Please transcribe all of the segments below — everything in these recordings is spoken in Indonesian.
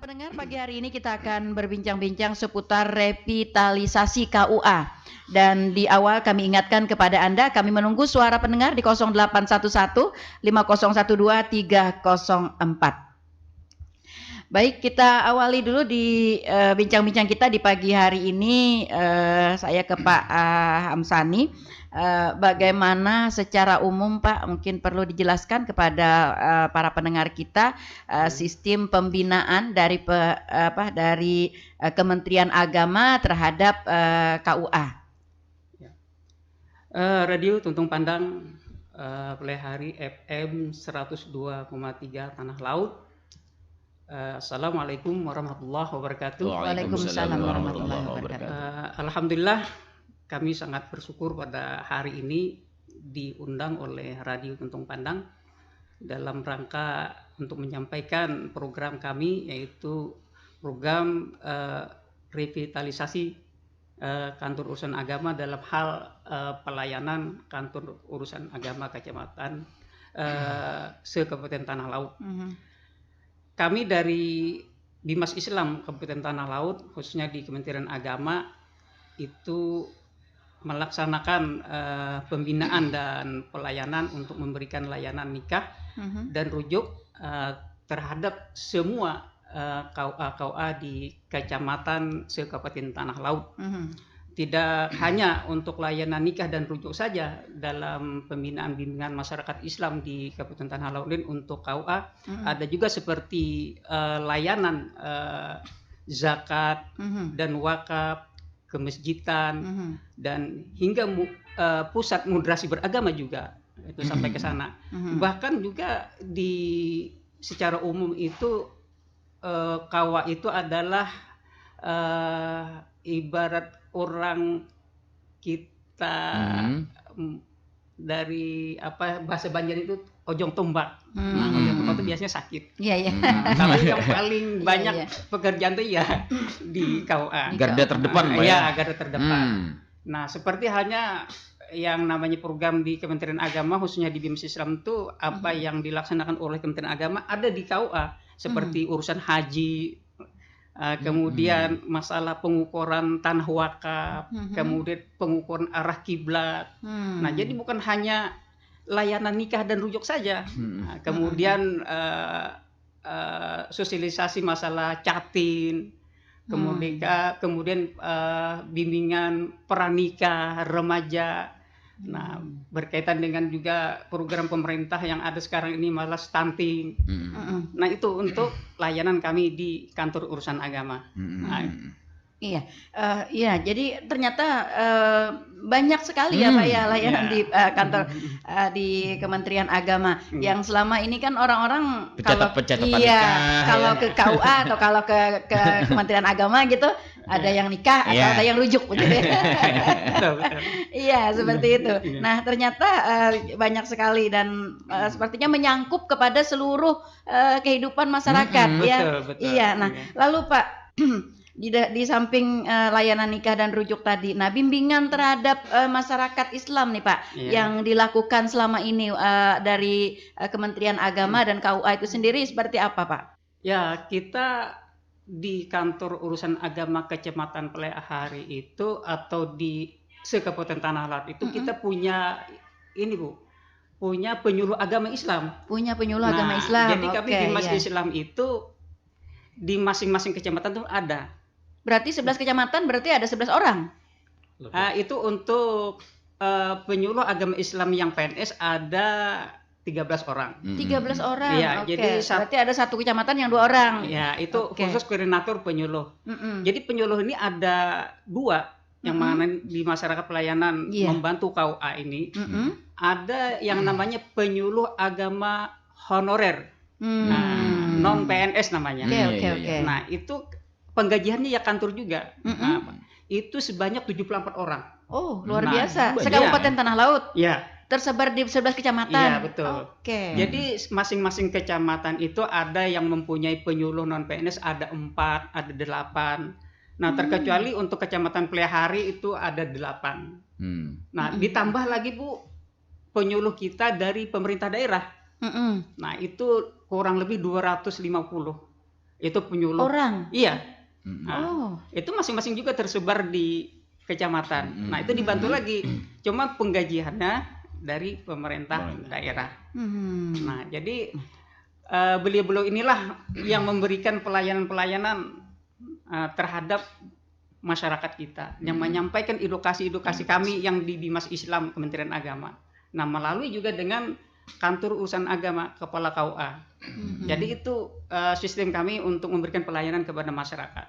pendengar, pagi hari ini kita akan berbincang-bincang seputar revitalisasi KUA. Dan di awal kami ingatkan kepada Anda, kami menunggu suara pendengar di 0811 5012 304. Baik, kita awali dulu di bincang-bincang kita di pagi hari ini. Saya ke Pak Hamsani. Bagaimana secara umum, Pak, mungkin perlu dijelaskan kepada para pendengar kita sistem pembinaan dari Kementerian Agama terhadap KUA. Radio Tuntung Pandang Pelihari FM 102,3 Tanah Laut. Assalamualaikum warahmatullahi wabarakatuh. Waalaikumsalam warahmatullahi wabarakatuh. Alhamdulillah, kami sangat bersyukur pada hari ini diundang oleh Radio Tuntung Pandang dalam rangka untuk menyampaikan program kami, yaitu program revitalisasi kantor urusan agama dalam hal pelayanan kantor urusan agama kecamatan se-Kabupaten Tanah Laut. Kami dari Bimas Islam Kabupaten Tanah Laut, khususnya di Kementerian Agama, itu melaksanakan pembinaan dan pelayanan untuk memberikan layanan nikah dan rujuk terhadap semua KUA di Kecamatan se-Kabupaten Tanah Laut. Tidak hanya untuk layanan nikah dan rujuk saja dalam pembinaan bimbingan masyarakat Islam di Kabupaten Tanah Laut ini untuk KUA, ada juga seperti layanan zakat dan wakaf, kemasjidan, dan hingga pusat moderasi beragama juga itu sampai ke sana. Bahkan juga secara umum itu KUA itu adalah ibarat orang kita dari bahasa Banjar itu ojong tombak. Nah, ojong tombak itu biasanya sakit. Iya. Tapi yang paling banyak pekerjaan itu ya di KUA. Garda terdepan, Pak. Iya, garda terdepan. Nah, seperti halnya yang namanya program di Kementerian Agama, khususnya di Bimas Islam itu apa yang dilaksanakan oleh Kementerian Agama ada di KUA, seperti urusan haji, kemudian masalah pengukuran tanah wakaf, kemudian pengukuran arah kiblat. Nah, jadi bukan hanya layanan nikah dan rujuk saja. Nah, kemudian sosialisasi masalah catin, kemudian bimbingan pranikah remaja. Nah, berkaitan dengan juga program pemerintah yang ada sekarang ini malah stunting. Nah, itu untuk layanan kami di kantor urusan agama. Iya, jadi ternyata banyak sekali ya Pak ya layanan di kantor di Kementerian Agama yang selama ini kan orang-orang kalau ke KUA atau kalau ke Kementerian Agama gitu ada yang nikah atau ada yang rujuk begitu ya. Iya, seperti itu. Nah, ternyata banyak sekali dan sepertinya menyangkup kepada seluruh kehidupan masyarakat ya. Betul. Iya. Nah, lalu Pak di samping layanan nikah dan rujuk tadi, nah bimbingan terhadap masyarakat Islam nih Pak, yang dilakukan selama ini dari Kementerian Agama dan KUA itu sendiri seperti apa Pak? Ya, kita di kantor urusan agama Kecamatan Pelihari itu atau di se-Kabupaten Tanah Laut itu kita punya ini Bu, punya penyuluh agama Islam. Punya penyuluh agama Islam. Jadi kami di Bimas Islam itu di masing-masing kecamatan tuh ada. Berarti 11 kecamatan berarti ada 11 orang? Itu untuk penyuluh agama Islam yang PNS ada 13 orang. 13 orang. Iya, jadi berarti ada satu kecamatan yang 2 orang. Ya, itu khusus koordinator penyuluh. Jadi penyuluh ini ada 2 yang mana di masyarakat pelayanan membantu KUA ini. Ada yang namanya penyuluh agama honorer. Non PNS namanya. Oke. Nah, itu penggajiannya ya kantor juga. Nah, itu sebanyak 74 orang. Oh, luar biasa. Se-Kabupaten Tanah Laut. Iya. Tersebar di 11 kecamatan. Iya, betul. Oke. Jadi masing-masing kecamatan itu ada yang mempunyai penyuluh non PNS, ada 4, ada 8. Nah, terkecuali untuk Kecamatan Pelihari itu ada 8. Nah, ditambah lagi Bu, penyuluh kita dari pemerintah daerah. Nah, itu kurang lebih 250. itu penyuluh. Orang. Iya. Mm-mm. Nah, Oh. itu masing-masing juga tersebar di kecamatan. Nah, itu dibantu lagi. Cuma penggajiannya dari pemerintah daerah. Nah, jadi beliau-beliau inilah yang memberikan pelayanan-pelayanan terhadap masyarakat kita, yang menyampaikan edukasi-edukasi kami yang di Bimas Islam Kementerian Agama. Nah, melalui juga dengan kantor urusan agama kepala KUA. Jadi itu sistem kami untuk memberikan pelayanan kepada masyarakat.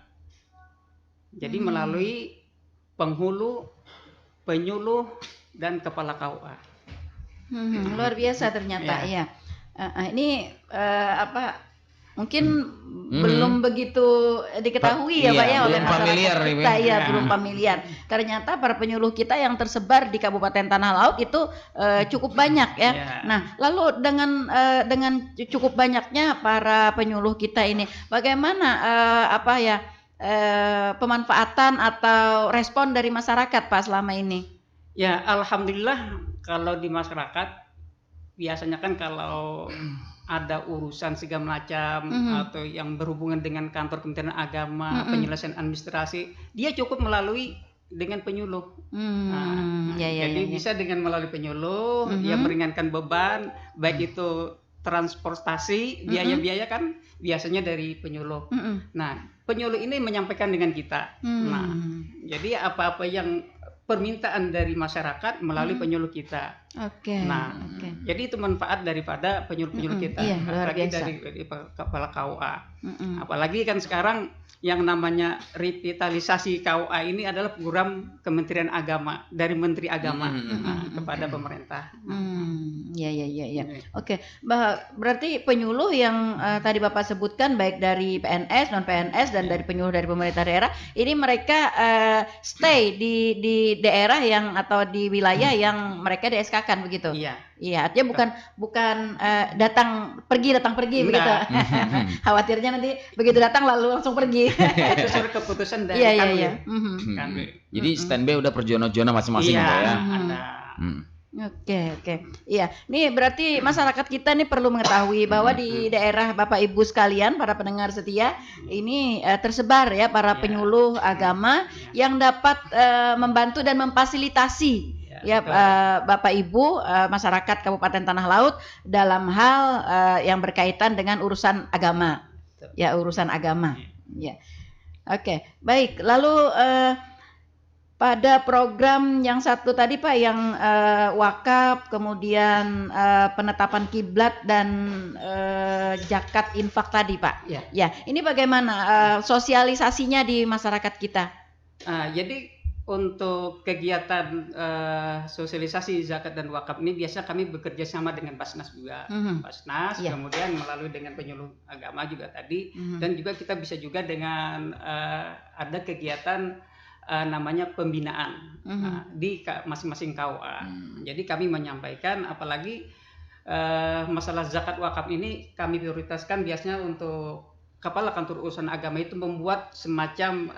Jadi melalui penghulu, penyuluh, dan kepala KUA. Luar biasa ternyata ya. Ini apa? Mungkin belum begitu diketahui ya Pak ya oleh belum masyarakat familiar nih, kita Bang. ya, belum familiar. Ternyata para penyuluh kita yang tersebar di Kabupaten Tanah Laut itu cukup banyak ya. Ya. Nah, lalu dengan cukup banyaknya para penyuluh kita ini, bagaimana apa ya pemanfaatan atau respon dari masyarakat Pak selama ini? Ya, alhamdulillah kalau di masyarakat biasanya kan kalau ada urusan segala macam atau yang berhubungan dengan kantor Kementerian Agama, penyelesaian administrasi, dia cukup melalui dengan penyuluh. Jadi bisa dengan melalui penyuluh, yang meringankan beban, baik itu transportasi, biaya-biaya kan biasanya dari penyuluh. Nah, penyuluh ini menyampaikan dengan kita. Nah, jadi apa-apa yang permintaan dari masyarakat melalui penyuluh kita. Nah, jadi itu manfaat daripada penyuluh-penyuluh kita. Iya, luar Apalagi biasa. dari kepala KUA. Apalagi kan sekarang yang namanya revitalisasi KUA ini adalah program Kementerian Agama dari Menteri Agama kepada pemerintah. Ya. Oke, berarti penyuluh yang tadi Bapak sebutkan baik dari PNS, non PNS dan dari penyuluh dari pemerintah daerah, ini mereka stay di daerah yang atau di wilayah yang mereka di-SK-kan begitu. Iya. Iya, artinya bukan datang pergi begitu. Khawatirnya nanti begitu datang lalu langsung pergi. Itu surat keputusan dari Iya. Kanwil. Jadi standby udah per zona-zona masing-masing Iya, Pak ya. ada. Oke. Iya, ini berarti masyarakat kita nih perlu mengetahui bahwa di daerah Bapak Ibu sekalian, para pendengar setia, ini tersebar ya para penyuluh agama yang dapat membantu dan memfasilitasi ya Bapak Ibu masyarakat Kabupaten Tanah Laut dalam hal yang berkaitan dengan urusan agama. Ya, urusan agama. Ya. Oke, baik. Lalu pada program yang satu tadi Pak yang wakaf, kemudian penetapan kiblat dan zakat infak tadi Pak. Ya, ini bagaimana sosialisasinya di masyarakat kita? Jadi untuk kegiatan sosialisasi zakat dan wakaf ini biasa kami bekerja sama dengan Basnas juga. Basnas, kemudian melalui dengan penyuluh agama juga tadi, dan juga kita bisa juga dengan ada kegiatan namanya pembinaan di masing-masing KUA. Jadi kami menyampaikan, apalagi masalah zakat wakaf ini kami prioritaskan biasanya untuk kepala kantor urusan agama itu membuat semacam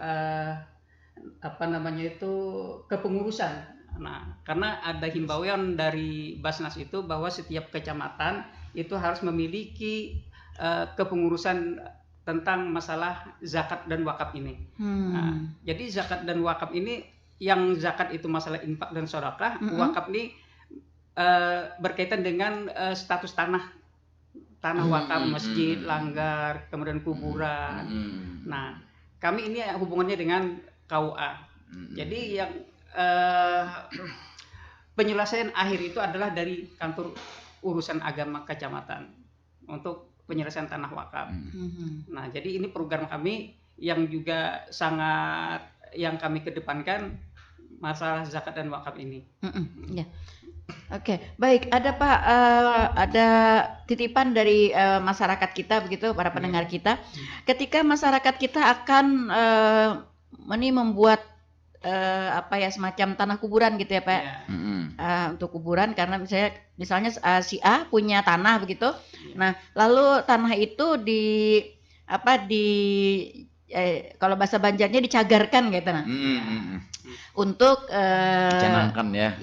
kepengurusan. Nah, karena ada himbauan dari Basnas itu bahwa setiap kecamatan itu harus memiliki kepengurusan tentang masalah zakat dan wakaf ini. Nah, jadi zakat dan wakaf ini, yang zakat itu masalah infak dan sedekah, wakaf ini berkaitan dengan status tanah wakaf, masjid, langgar, kemudian kuburan. Nah, kami ini hubungannya dengan KUA. Jadi yang penyelesaian akhir itu adalah dari kantor urusan agama kecamatan untuk penyelesaian tanah wakaf. Nah, jadi ini program kami yang juga sangat yang kami kedepankan masalah zakat dan wakaf ini. Ya. Oke, baik. Ada Pak, ada titipan dari masyarakat kita begitu, para pendengar kita. Ketika masyarakat kita akan membuat semacam tanah kuburan gitu ya Pak. Untuk kuburan, karena misalnya si A punya tanah begitu. Nah, lalu tanah itu kalau bahasa Banjarnya dicagarkan gitu nah. Untuk Dicanangkan ya.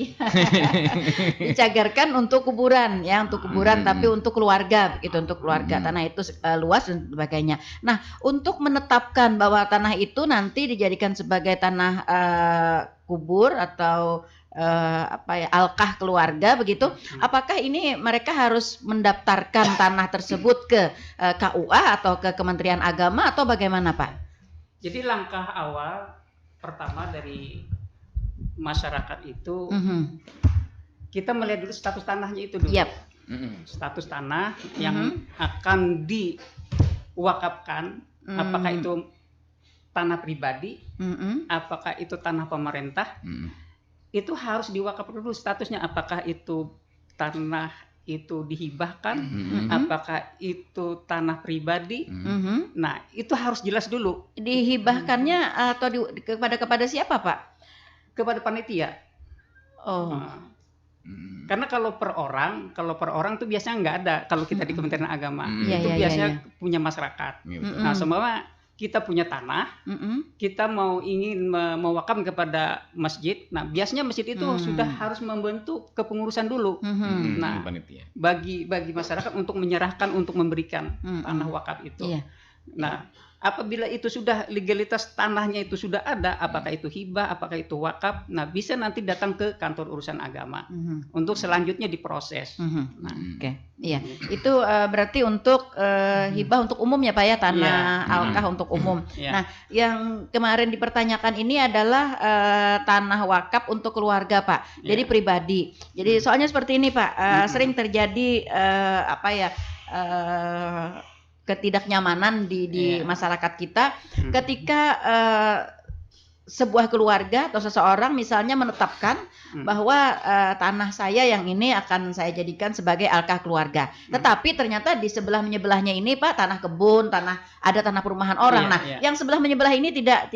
dicagarkan untuk kuburan ya, untuk kuburan tapi untuk keluarga begitu, untuk keluarga. Tanah itu luas dan sebagainya. Nah, untuk menetapkan bahwa tanah itu nanti dijadikan sebagai tanah kubur atau alkah keluarga begitu, apakah ini mereka harus mendaftarkan tanah tersebut ke KUA atau ke Kementerian Agama atau bagaimana Pak? Jadi langkah awal pertama dari masyarakat itu kita melihat dulu status tanahnya itu dulu. Yap. Status tanah yang akan diwakafkan, apakah itu tanah pribadi, apakah itu tanah pemerintah, itu harus diwakaf dulu statusnya, apakah itu tanah itu dihibahkan, apakah itu tanah pribadi. Nah, itu harus jelas dulu. Dihibahkannya atau kepada siapa Pak? Kepada panitia. Oh. Karena kalau per orang tuh biasanya nggak ada kalau kita di Kementerian Agama. Itu biasanya punya masyarakat. Nah, semua kita punya tanah, kita ingin mewakaf kepada masjid. Nah, biasanya masjid itu sudah harus membentuk kepengurusan dulu. Nah, bagi masyarakat untuk menyerahkan, untuk memberikan tanah wakaf itu. Nah, apabila itu sudah legalitas tanahnya itu sudah ada, apakah itu hibah, apakah itu wakaf, nah bisa nanti datang ke kantor urusan agama untuk selanjutnya diproses. Oke. Iya, itu berarti untuk hibah untuk umum ya Pak ya, tanah alkah untuk umum. Nah, yang kemarin dipertanyakan ini adalah tanah wakaf untuk keluarga Pak. Jadi pribadi. Jadi soalnya seperti ini Pak, sering terjadi ketidaknyamanan di masyarakat kita ketika sebuah keluarga atau seseorang misalnya menetapkan bahwa tanah saya yang ini akan saya jadikan sebagai alkah keluarga. Tetapi ternyata di sebelah menyebelahnya ini Pak tanah kebun, ada tanah perumahan orang. Yang sebelah menyebelah ini tidak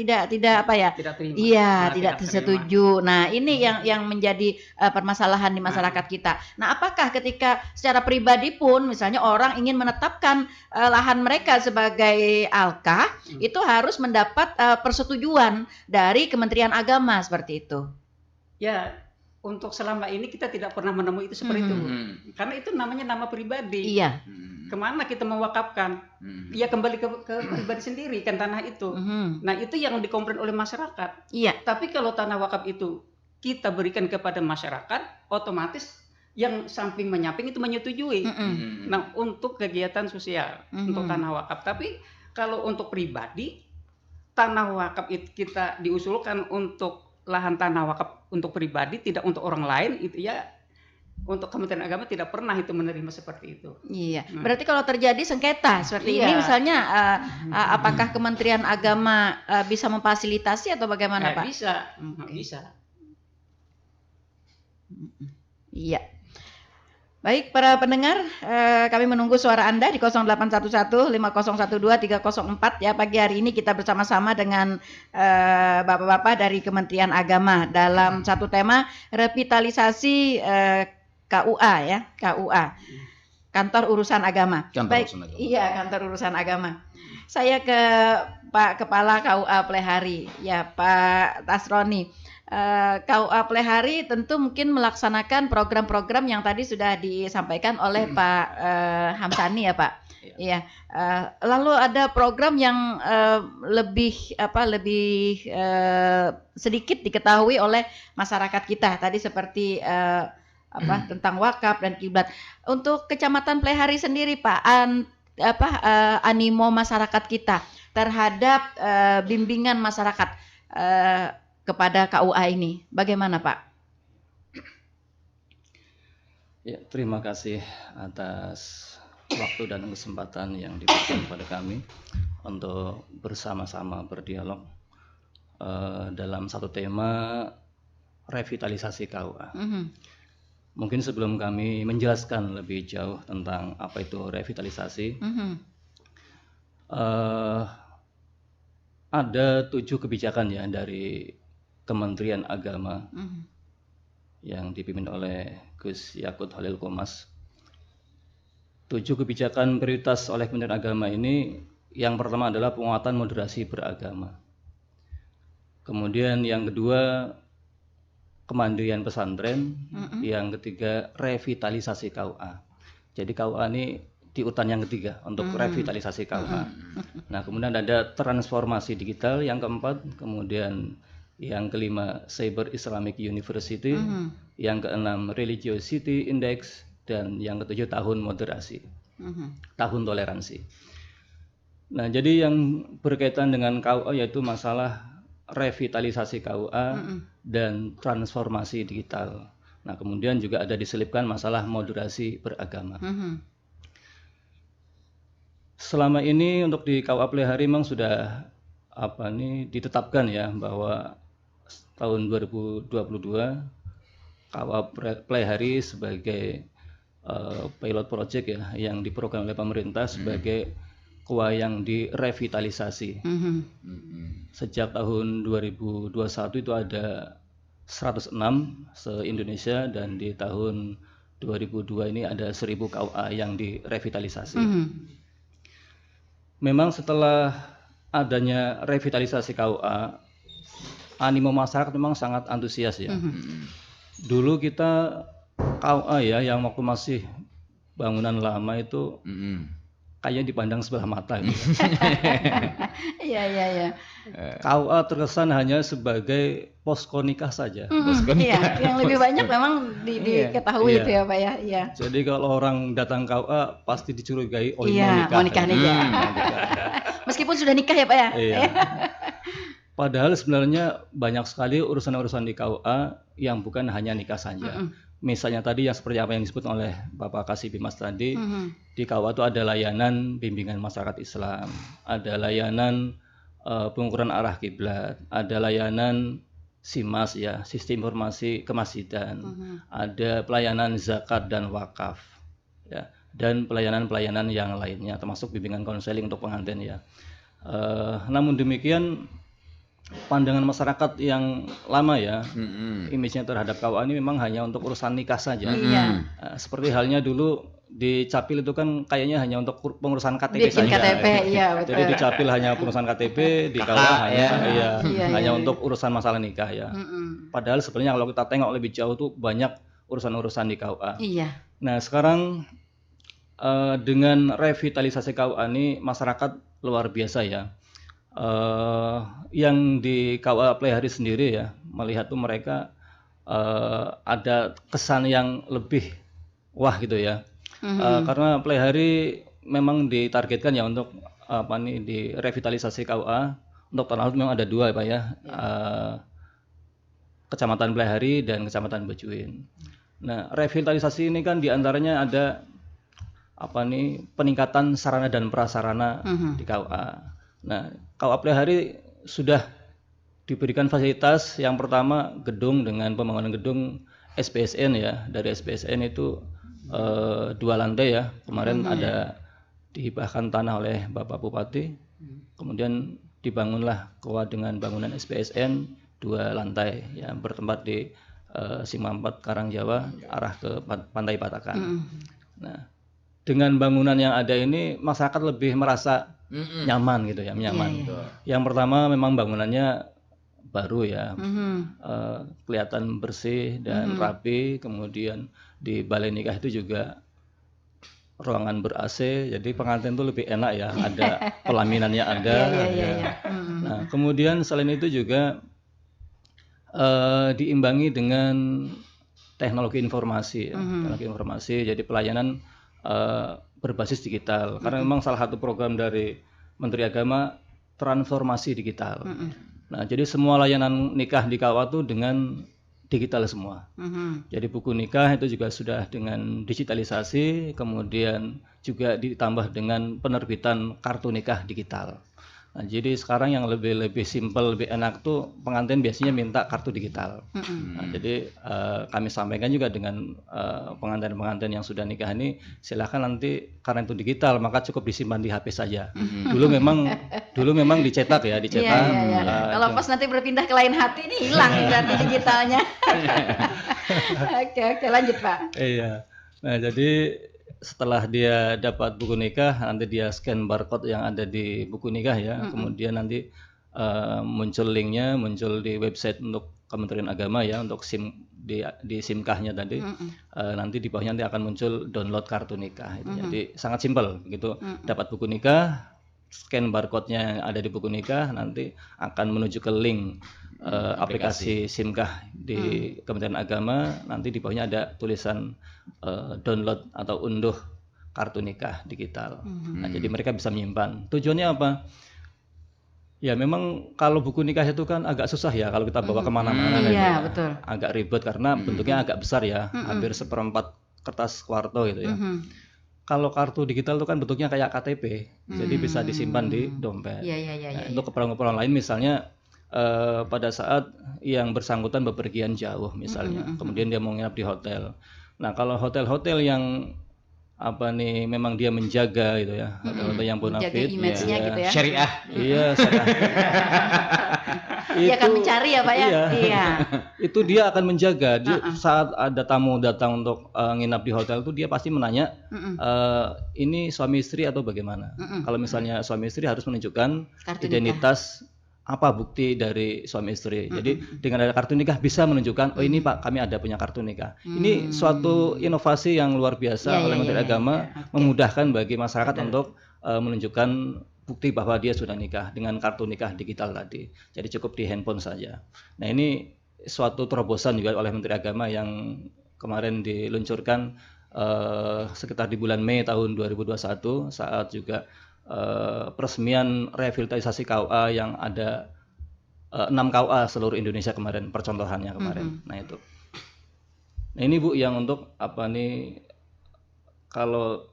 apa ya? Tidak terima. Iya, tidak setuju. Nah, ini yang menjadi permasalahan di masyarakat kita. Nah, apakah ketika secara pribadi pun misalnya orang ingin menetapkan lahan mereka sebagai alkah, itu harus mendapat persetujuan dari Kementerian Agama seperti itu? Ya, untuk selama ini kita tidak pernah menemui itu seperti itu. Karena itu namanya nama pribadi. Iya. Kemana kita mewakafkan? Ya kembali ke pribadi sendiri kan tanah itu. Nah, itu yang dikomplain oleh masyarakat. Iya. Tapi kalau tanah wakaf itu kita berikan kepada masyarakat, otomatis yang samping menyamping itu menyetujui. Nah, untuk kegiatan sosial, untuk tanah wakaf. Tapi kalau untuk pribadi, tanah wakaf itu kita diusulkan untuk lahan tanah wakaf untuk pribadi, tidak untuk orang lain, itu ya untuk Kementerian Agama tidak pernah itu menerima seperti itu. Iya. Berarti kalau terjadi sengketa seperti ini misalnya apakah Kementerian Agama bisa memfasilitasi atau bagaimana Pak? Bisa. Iya. Baik para pendengar, kami menunggu suara Anda di 0811 5012 304 ya. Pagi hari ini kita bersama-sama dengan bapak-bapak dari Kementerian Agama dalam satu tema revitalisasi KUA ya, KUA. Kantor Urusan Agama. Iya, Kantor Urusan Agama. Saya ke Pak Kepala KUA Plehari, ya Pak Tasroni. KUA Plehari tentu mungkin melaksanakan program-program yang tadi sudah disampaikan oleh Pak Hamsani ya Pak. Iya. Lalu ada program yang lebih sedikit diketahui oleh masyarakat kita. Tadi seperti tentang wakaf dan kiblat. Untuk Kecamatan Plehari sendiri Pak, animo masyarakat kita terhadap bimbingan masyarakat kepada KUA ini, bagaimana Pak? Ya, terima kasih atas waktu dan kesempatan yang diberikan kepada kami untuk bersama-sama berdialog dalam satu tema revitalisasi KUA. Mungkin sebelum kami menjelaskan lebih jauh tentang apa itu revitalisasi, ada 7 kebijakan ya dari Kementerian Agama yang dipimpin oleh Gus Yakut Holil Qomas. 7 kebijakan prioritas oleh Kementerian Agama ini Yang pertama adalah penguatan moderasi beragama. Kemudian yang kedua kemandirian pesantren, yang ketiga revitalisasi KUA. Jadi KUA ini di urutan yang ketiga untuk revitalisasi KUA. Nah, kemudian ada transformasi digital yang keempat, kemudian yang kelima Cyber Islamic University, yang keenam Religiosity Index, dan yang ketujuh tahun moderasi, tahun toleransi. Nah, jadi yang berkaitan dengan KUA yaitu masalah revitalisasi KUA dan transformasi digital. Nah, kemudian juga ada diselipkan masalah moderasi beragama. Selama ini untuk di KUA Plehari memang sudah ditetapkan ya bahwa tahun 2022 KUA Plehari sebagai pilot project ya yang diprogram oleh pemerintah sebagai KUA yang direvitalisasi. Sejak tahun 2021 itu ada 106 se-Indonesia dan di tahun 2002 ini ada 1000 KUA yang direvitalisasi. Memang setelah adanya revitalisasi KUA, animo masyarakat memang sangat antusias ya. Dulu kita KUA ya yang waktu masih bangunan lama itu kayaknya dipandang sebelah mata gitu. Iya. KUA terkesan hanya sebagai posko nikah saja. Iya, yang lebih banyak memang diketahui Iya. itu ya Pak ya. Iya. Jadi kalau orang datang KUA pasti dicurigai Iya, mau nikah nih ya. Meskipun sudah nikah ya Pak ya. Iya. Padahal sebenarnya banyak sekali urusan-urusan di KUA yang bukan hanya nikah saja. Misalnya tadi yang seperti apa yang disebut oleh Bapak Kasih Bimas tadi, di KUA itu ada layanan bimbingan masyarakat Islam, ada layanan pengukuran arah kiblat, ada layanan SIMAS ya, sistem informasi kemasjidan, ada pelayanan zakat dan wakaf, ya, dan pelayanan-pelayanan yang lainnya, termasuk bimbingan konseling untuk pengantin ya. Namun demikian pandangan masyarakat yang lama ya, image-nya terhadap KUA ini memang hanya untuk urusan nikah saja. Seperti halnya dulu di Capil itu kan kayaknya hanya untuk pengurusan KTP Bikin saja. KTP, iya betul. Jadi di Capil hanya pengurusan KTP, di KUA hanya untuk urusan masalah nikah ya. Padahal sebenarnya kalau kita tengok lebih jauh tuh banyak urusan-urusan di KUA. Iya. Nah sekarang dengan revitalisasi KUA ini masyarakat luar biasa ya. Yang di KUA Plehari sendiri ya melihat tuh mereka ada kesan yang lebih wah gitu ya. Karena Plehari memang ditargetkan ya untuk di revitalisasi KUA. Untuk tahun lalu memang ada 2 Pak ya. Kecamatan Plehari dan Kecamatan Bejuin. Nah, revitalisasi ini kan diantaranya ada peningkatan sarana dan prasarana di KUA. Nah, KUA Plehari sudah diberikan fasilitas yang pertama gedung dengan pembangunan gedung SPSN ya. Dari SPSN itu 2 lantai ya. Kemarin ada dihibahkan tanah oleh Bapak Bupati. Kemudian dibangunlah KUA dengan bangunan SPSN 2 lantai yang bertempat di Simpang 4 Karangjawa arah ke Pantai Patakan. Nah, dengan bangunan yang ada ini masyarakat lebih merasa nyaman gitu ya, nyaman. Yang pertama memang bangunannya baru ya, kelihatan bersih dan rapi. Kemudian di balai nikah itu juga ruangan ber-AC, jadi pengantin itu lebih enak ya, ada pelaminannya ada. Nah, kemudian selain itu juga diimbangi dengan teknologi informasi, teknologi informasi. Jadi pelayanan berbasis digital, karena memang salah satu program dari Menteri Agama transformasi digital. Nah, jadi semua layanan nikah di KUA itu dengan digital semua. Jadi buku nikah itu juga sudah dengan digitalisasi, kemudian juga ditambah dengan penerbitan kartu nikah digital. Nah, jadi sekarang yang lebih simpel, lebih enak tuh pengantin biasanya minta kartu digital. Nah, jadi kami sampaikan juga dengan pengantin-pengantin yang sudah nikah ini, silakan nanti karena itu digital maka cukup disimpan di HP saja. Dulu memang dicetak ya, dicetak. Kalau pas nanti berpindah ke lain hati ini hilang berarti digitalnya. Oke, lanjut Pak. Iya. Nah, jadi setelah dia dapat buku nikah, nanti dia scan barcode yang ada di buku nikah ya, kemudian nanti muncul linknya, muncul di website untuk Kementerian Agama ya, untuk di SIMKah-nya tadi. Nanti di bawahnya nanti akan muncul download kartu nikah. Jadi sangat simpel begitu. Dapat buku nikah, scan barcode-nya yang ada di buku nikah, nanti akan menuju ke link aplikasi SIMKah di Kementerian Agama. Nanti di bawahnya ada tulisan download atau unduh kartu nikah digital. Nah, jadi mereka bisa menyimpan. Tujuannya apa? Ya memang kalau buku nikah itu kan agak susah ya kalau kita bawa kemana-mana. Iya, betul. Agak ribet karena bentuknya agak besar ya, hampir seperempat kertas kuarto gitu ya. Kalau kartu digital itu kan bentuknya kayak KTP, jadi bisa disimpan di dompet. Nah, untuk keperluan-keperluan lain misalnya pada saat yang bersangkutan bepergian jauh misalnya, kemudian dia mau nginap di hotel. Nah kalau hotel-hotel yang memang dia menjaga gitu ya, hotel-hotel yang bonafit, image-nya gitu ya. Syariah. Iya, syariah. Dia akan mencari ya Pak ya. Iya. Itu dia akan menjaga. Saat ada tamu datang untuk nginap di hotel itu dia pasti menanya ini suami istri atau bagaimana. Kalau misalnya suami istri harus menunjukkan Kartu identitas apa bukti dari suami istri. Jadi dengan ada kartu nikah bisa menunjukkan oh ini Pak kami ada punya kartu nikah. Ini suatu inovasi yang luar biasa oleh Menteri Agama memudahkan bagi masyarakat untuk menunjukkan bukti bahwa dia sudah nikah dengan kartu nikah digital tadi. Jadi cukup di handphone saja. Nah ini suatu terobosan juga oleh Menteri Agama yang kemarin diluncurkan sekitar di bulan Mei tahun 2021 saat juga peresmian revitalisasi KUA yang ada 6 KUA seluruh Indonesia kemarin, percontohannya kemarin. Nah itu. Nah ini Bu yang untuk kalau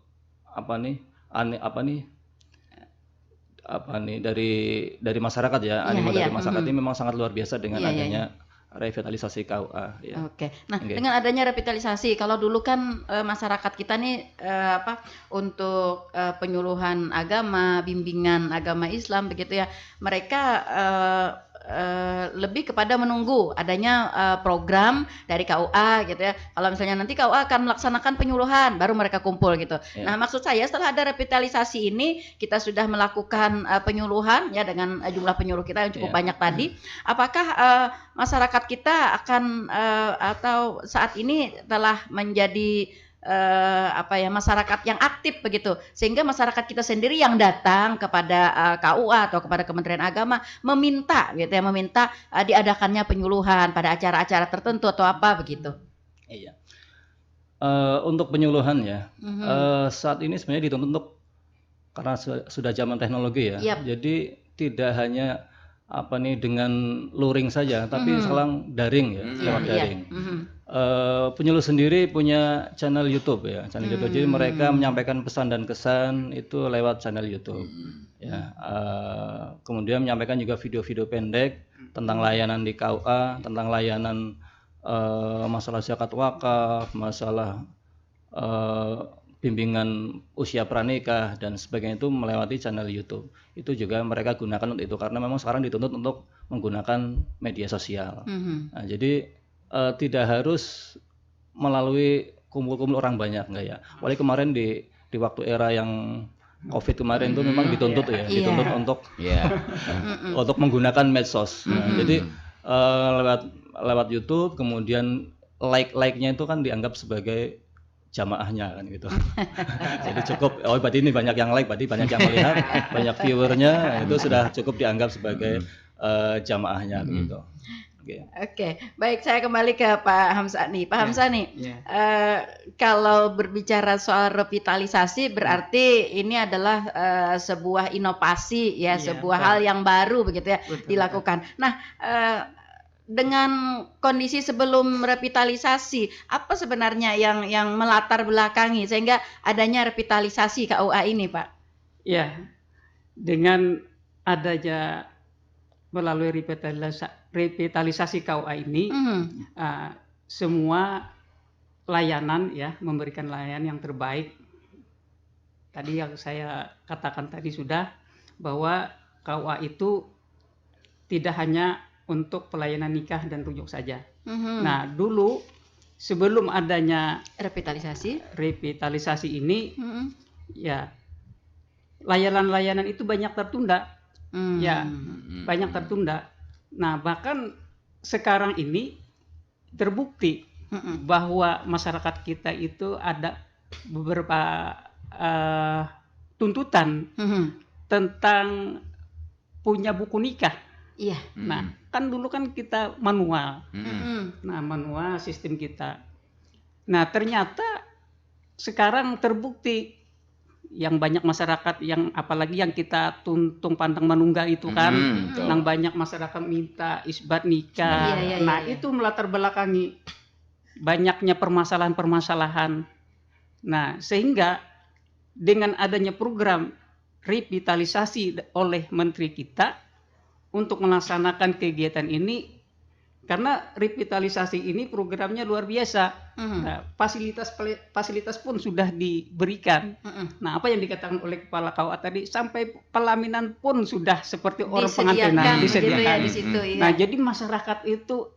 dari masyarakat ya, animo dari masyarakat ini memang sangat luar biasa dengan adanya revitalisasi KUA. Ya. Oke. Nah, dengan adanya revitalisasi, kalau dulu kan masyarakat kita nih untuk penyuluhan agama, bimbingan agama Islam begitu ya, mereka lebih kepada menunggu adanya program dari KUA gitu ya. Kalau misalnya nanti KUA akan melaksanakan penyuluhan, baru mereka kumpul gitu. Nah, maksud saya setelah ada revitalisasi ini, kita sudah melakukan penyuluhan ya dengan jumlah penyuluh kita yang cukup banyak tadi. Apakah masyarakat kita akan atau saat ini telah menjadi masyarakat yang aktif begitu, sehingga masyarakat kita sendiri yang datang kepada KUA atau kepada Kementerian Agama meminta gitu ya, meminta diadakannya penyuluhan pada acara-acara tertentu atau apa begitu. Iya. Untuk penyuluhan ya, saat ini sebenarnya dituntut untuk karena sudah zaman teknologi ya, jadi tidak hanya dengan luring saja, tapi sekarang daring ya, lewat daring. Penyuluh sendiri punya channel YouTube ya, channel YouTube. Jadi mereka menyampaikan pesan dan kesan itu lewat channel YouTube. Ya, kemudian menyampaikan juga video-video pendek tentang layanan di KUA, tentang layanan masalah zakat wakaf, masalah bimbingan usia pranikah dan sebagainya itu melewati channel YouTube. Itu juga mereka gunakan untuk itu karena memang sekarang dituntut untuk menggunakan media sosial. Nah, jadi tidak harus melalui kumpul-kumpul orang banyak enggak ya. Wali kemarin di waktu era yang COVID kemarin itu memang dituntut dituntut untuk menggunakan medsos. Nah, jadi lewat YouTube kemudian like-nya itu kan dianggap sebagai jamaahnya kan gitu. Jadi cukup berarti ini banyak yang like, berarti banyak yang melihat, banyak viewernya, itu sudah cukup dianggap sebagai jamaahnya gitu. Oke, baik, saya kembali ke Pak Hamzah nih. Pak Hamzah nih, kalau berbicara soal revitalisasi berarti ini adalah sebuah inovasi ya, sebuah hal yang baru begitu ya dilakukan. Nah, dengan kondisi sebelum revitalisasi, apa sebenarnya yang melatar belakangi sehingga adanya revitalisasi KUA ini, Pak? Ya, dengan adanya melalui revitalisasi KUA ini, semua layanan ya, memberikan layanan yang terbaik. Tadi yang saya katakan tadi sudah, bahwa KUA itu tidak hanya untuk pelayanan nikah dan rujuk saja. Nah, dulu sebelum adanya revitalisasi ini ya layanan-layanan itu banyak tertunda. Ya, banyak tertunda. Nah, bahkan sekarang ini terbukti bahwa masyarakat kita itu ada beberapa tuntutan tentang punya buku nikah. Iya. Nah, kan dulu kan kita manual. Nah, manual sistem kita. Nah, ternyata sekarang terbukti yang banyak masyarakat yang apalagi yang kita tuntung pandang menunggal itu kan, yang banyak masyarakat minta isbat nikah. Nah, itu melatar belakangi banyaknya permasalahan-permasalahan. Nah, sehingga dengan adanya program revitalisasi oleh menteri kita untuk melaksanakan kegiatan ini, karena revitalisasi ini programnya luar biasa. Nah, fasilitas pun sudah diberikan. Nah, apa yang dikatakan oleh Kepala KUA tadi, sampai pelaminan pun sudah seperti orang pengantinan disediakan. Di situ, ya. Nah, jadi masyarakat itu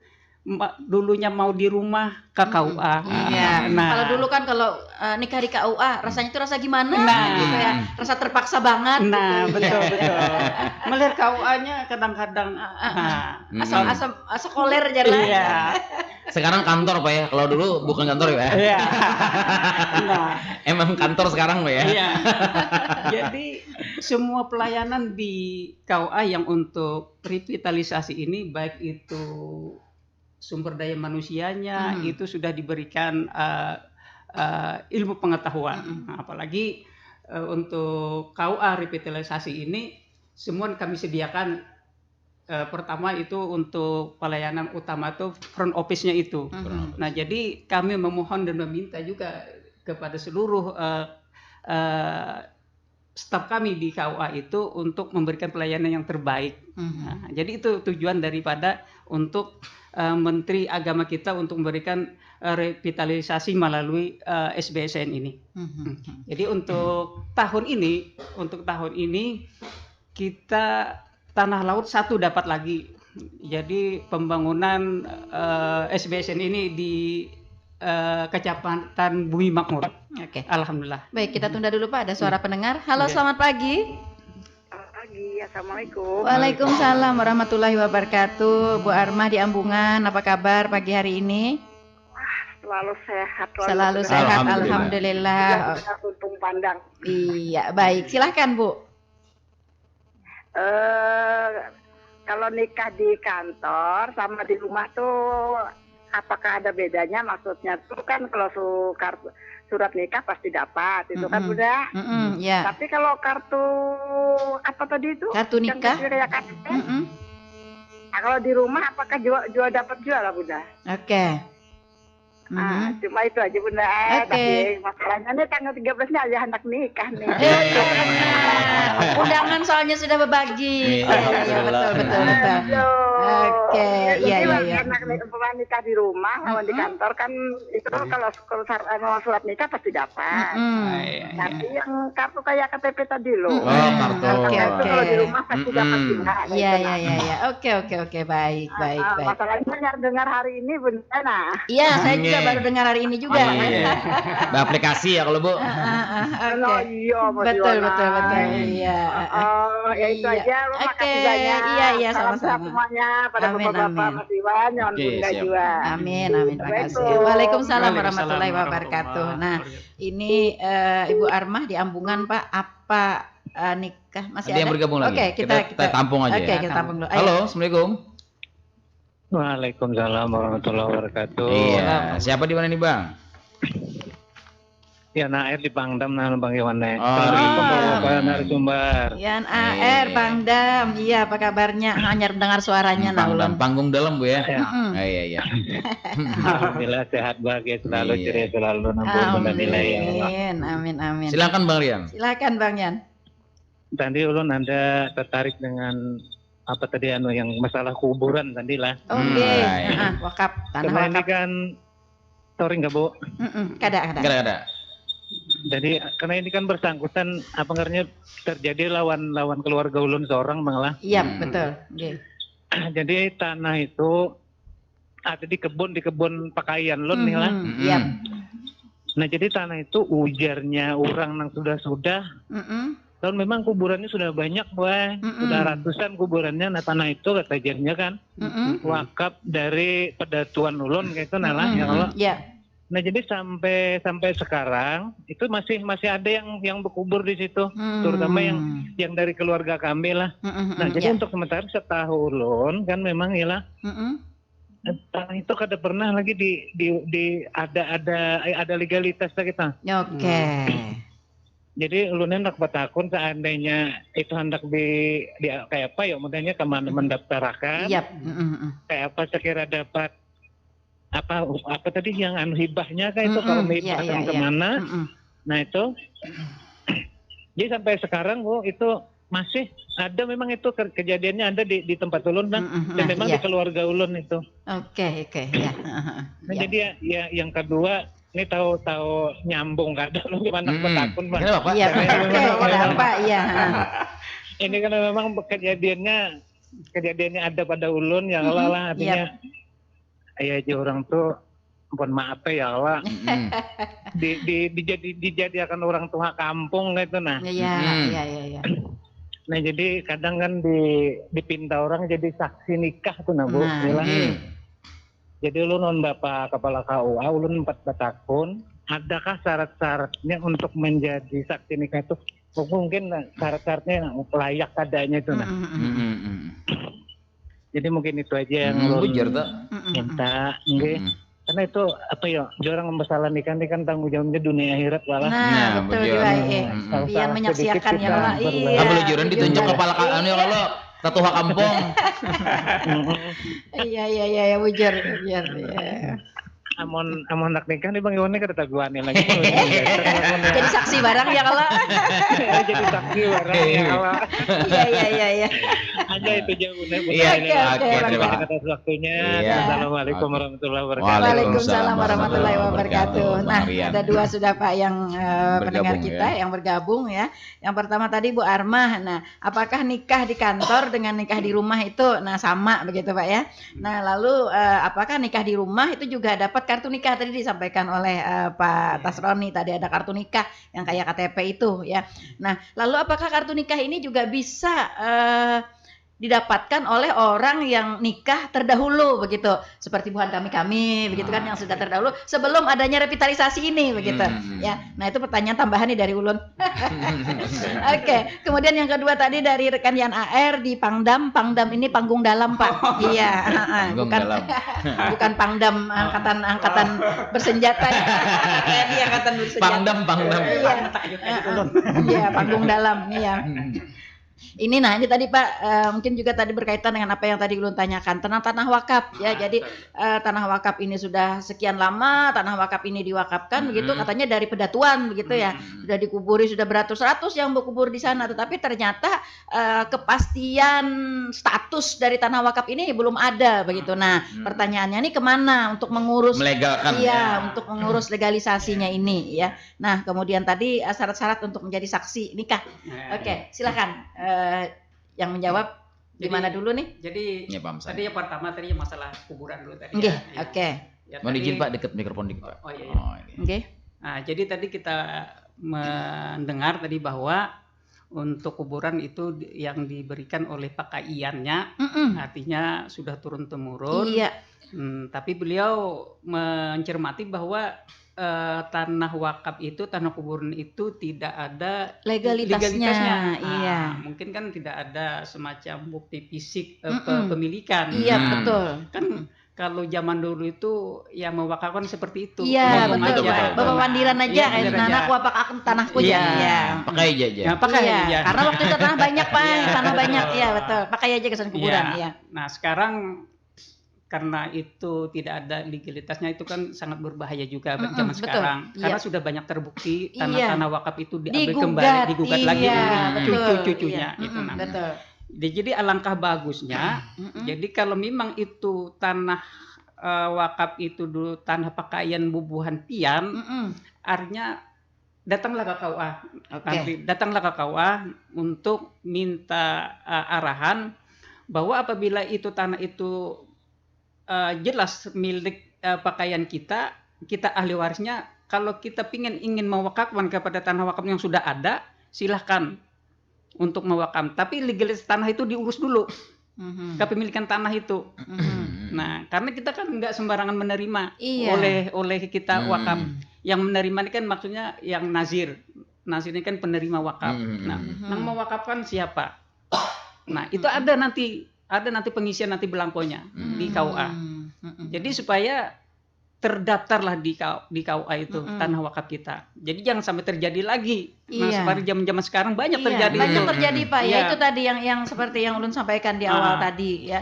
dulunya mau di rumah ke KUA. Iya. Nah, kalau dulu kan kalau nikah di KUA rasanya itu rasa gimana? Nah, gitu ya. Rasa terpaksa banget. Nah, gitu. betul. Melihat KUA-nya kadang-kadang asal koler jalan. Iya. Sekarang kantor Pak ya. Kalau dulu bukan kantor ya. Iya. Nah, Emang kantor sekarang Pak ya. iya. Jadi semua pelayanan di KUA yang untuk revitalisasi ini, baik itu sumber daya manusianya itu sudah diberikan ilmu pengetahuan. Nah, apalagi untuk KUA revitalisasi ini semua kami sediakan. Pertama itu untuk pelayanan utama itu front office-nya itu. Nah, jadi kami memohon dan meminta juga kepada seluruh staf kami di KUA itu untuk memberikan pelayanan yang terbaik. Nah, jadi itu tujuan daripada untuk Menteri Agama kita untuk memberikan revitalisasi melalui SBSN ini. Jadi untuk tahun ini kita tanah laut 1 dapat lagi. Jadi pembangunan SBSN ini di Kecamatan Bumi Makmur. Oke. Alhamdulillah. Baik, kita tunda dulu Pak, ada suara pendengar. Halo, selamat pagi. Assalamualaikum. Waalaikumsalam warahmatullahi wabarakatuh. Bu Armah di Ambungan, apa kabar pagi hari ini? Selalu sehat. Selalu sehat, alhamdulillah. Untung pandang. Iya, baik. Silahkan Bu. Kalau nikah di kantor sama di rumah tuh apakah ada bedanya? Maksudnya tuh kan kalau surat nikah pasti dapat, itu kan udah. Ya. Tapi kalau kartu apa tadi itu? Kartu nikah. Kayak KTP. Nah, kalau di rumah apakah jual dapat jual lah Bunda? Oke. Cuma itu aja Bunda. Tapi masalahnya nih tanggal 13-nya aja hendak nikah nih. Undangan soalnya sudah berbagi. Iya, betul. Oke, iya. Karena nikah di rumah, kalau di kantor kan itu kalau surat nikah pasti dapat. Tapi yang kartu kayak KTP tadi loh. Oke. Kalau di rumah pasti dapat juga. Iya. Oke, baik. Masalahnya dengar hari ini Bunda. Iya, saya juga baru dengar hari ini juga. Aplikasi ya kalau Bu. Iya, betul. Iya. Ya itu aja. Makasih banyak. Iya, Salam sehat sama-sama. semuanya pada bapak-bapak Mas Iwan, Nyon Bunda juga. Amin. Terima kasih. Waalaikumsalam warahmatullahi wabarakatuh. Nah, ini Ibu Armah di Ambungan Pak, apa nikah masih ada ada? yang bergabung lagi. Oke, kita tampung aja. Oke, Ya. kita tampung dulu. Halo, Assalamualaikum. Waalaikumsalam warahmatullahi wabarakatuh. Iya, siapa di mana nih Bang? Yan AR di Pangdam nah Bang Iwan. Assalamualaikum Bapak narasumber. Yan AR Pangdam. Iya, apa kabarnya? Hanya mendengar suaranya Pangdam, panggung dalam Bu ya. Iya. Alhamdulillah sehat bahagia selalu, ceria selalu, nampun nilai ya Allah. Amin. Silakan Bang Rian. Silakan Bang Yan. Tadi ulun Anda tertarik dengan apa tadi yang masalah kuburan tadi lah. Oke. Wakaf, tanah Karena ini wakaf. kan sorry nggak Bu? Kada. Jadi karena ini kan bersangkutan apa ngarnya terjadi lawan keluarga ulun seorang Bang lah. Iya, betul. Okay. Jadi tanah itu ada di kebun pakaian lo nih lah. Iya. Nah jadi tanah itu ujarnya orang yang sudah dan memang kuburannya sudah banyak, boy. Sudah ratusan kuburannya. Nah tanah itu kata jernya kan wakaf dari pedatuan ulun kayak itu nalah ya Allah. Iya. Nah jadi sampai sekarang itu masih ada yang berkubur di situ, terutama yang dari keluarga kami lah. Nah jadi untuk sementara setahu ulun kan memang ya lah. Tanah itu kada pernah lagi ada legalitas kita. Oke. Jadi ulun hendak bertakun seandainya itu hendak di kayak apa ya, makanya kemana mendaftarkan. Iya. Kayak apa sekira dapat apa tadi yang hibahnya kayak itu kalau dihibahkan kemana. Nah itu. Jadi sampai sekarang itu masih ada, memang itu kejadiannya ada di tempat ulun dan memang di keluarga ulun itu. Oke, ya. Nah jadi ya yang kedua ini tahu nyambung kada lu gimana bertakun Bang. Kenapa Pak? Iya, kenapa? Iya. Ini kan memang kejadiannya ada pada ulun ya Allah lah, artinya ya aja orang tuh mohon maaf ya Allah. Dijadikan orang tua kampung gitu nah. Iya. Nah jadi kadang kan dipinta orang jadi saksi nikah tuh nah Bu. Jadi ulun non Bapak Kepala KUA, ulun 4 tahun, adakah syarat-syaratnya untuk menjadi saksi nikah itu? Mungkin syarat-syaratnya layak adanya itu nah. Jadi mungkin itu aja yang ulun minta, karena itu apa ya, orang masalah nikah ini kan tanggung jawabnya dunia akhirat walah. Nah, betul juga biar menyaksikan ya Allah. Iya. Boleh juran ditunjuk kepala ya Allah. Tatuha kampung. Iya, bujur. Amon nak nikah nih Bang Iwan kada taguannya lagi. Jadi saksi barang ya kalau. Jadi saksi barang ya kalau. Iya. Aja itu jauhnya. Iya, oke, terima kasih atas waktunya. Assalamualaikum warahmatullahi wabarakatuh. Waalaikumsalam warahmatullahi wabarakatuh. Nah, ada 2 sudah Pak yang pendengar kita yang bergabung ya. Yang pertama tadi Bu Armah. Nah, apakah nikah di kantor dengan nikah di rumah itu sama begitu Pak ya? Nah, lalu apakah nikah di rumah itu juga dapat kartu nikah? Tadi disampaikan oleh Pak Tasroni, tadi ada kartu nikah yang kayak KTP itu ya. Nah, lalu apakah kartu nikah ini juga bisa didapatkan oleh orang yang nikah terdahulu begitu, seperti buhan kami begitu kan, yang sudah terdahulu sebelum adanya revitalisasi ini begitu ya. Nah itu pertanyaan tambahan nih dari ulun. Oke. Kemudian yang kedua tadi dari rekan Yan AR di Pangdam ini panggung dalam Pak. Iya, bukan Pangdam angkatan bersenjata ya. Di angkatan bersenjata. Pangdam. Iya, panggung dalam iya. Ini tadi Pak mungkin juga tadi berkaitan dengan apa yang tadi ulun tanyakan tentang tanah wakaf ya. Jadi tanah wakaf ini sudah sekian lama tanah wakaf ini diwakafkan begitu, katanya dari pedatuan begitu ya. Sudah dikuburi, sudah beratus-ratus yang berkubur di sana, tetapi ternyata kepastian status dari tanah wakaf ini belum ada begitu. Nah, pertanyaannya ini kemana untuk mengurus melegalkan untuk mengurus legalisasinya ini ya. Nah, kemudian tadi syarat-syarat untuk menjadi saksi nikah. Oke, silakan. Yang menjawab gimana dulu nih? Jadi tadi yang pertama tadi masalah kuburan dulu tadi. Oke. Mohon izin Pak, dekat mikrofon dikit Pak. Oh iya. Oke. Nah, jadi tadi kita mendengar tadi bahwa untuk kuburan itu yang diberikan oleh pakaiannya, artinya sudah turun temurun. Iya. Tapi beliau mencermati bahwa tanah wakaf itu, tanah kuburan itu tidak ada legalitasnya. Iya. Mungkin kan tidak ada semacam bukti fisik kepemilikan. Iya, betul. Kan kalau zaman dulu itu ya mewakafkan seperti itu. Iya, betul. Bawa wandiran aja kayak tanahku apa tanahku aja. Iya. Pakai aja. Ya, pakai aja. Karena waktu itu tanah banyak Pak, tanah banyak. Iya, betul. Pakai aja kesan kuburan, iya. Nah, sekarang karena itu tidak ada legalitasnya, itu kan sangat berbahaya juga zaman sekarang. Karena sudah banyak terbukti tanah-tanah wakaf itu diambil digugat lagi oleh cucu-cucunya. Betul. Jadi alangkah bagusnya. Jadi kalau memang itu tanah wakaf itu dulu tanah pakaian bubuhan pian, artinya datanglah ke KUA. Datanglah ke KUA untuk minta arahan bahwa apabila itu tanah itu jelas milik pakaian kita ahli warisnya. Kalau kita ingin mewakafkan kepada tanah wakaf yang sudah ada, silahkan untuk mewakaf. Tapi legalitas tanah itu diurus dulu, kepemilikan tanah itu. Nah, karena kita kan nggak sembarangan menerima oleh kita wakaf. Yang menerima ini kan maksudnya yang nazir. Nazir ini kan penerima wakaf. Nah, yang mewakafkan siapa? Nah, itu ada nanti pengisian nanti belangkonya di KUA. Jadi supaya terdaftarlah di KUA itu tanah wakaf kita. Jadi jangan sampai terjadi lagi. Nah, seperti zaman sekarang banyak terjadi. Banyak terjadi Pak. Ya itu tadi yang seperti yang Ulun sampaikan di awal tadi ya.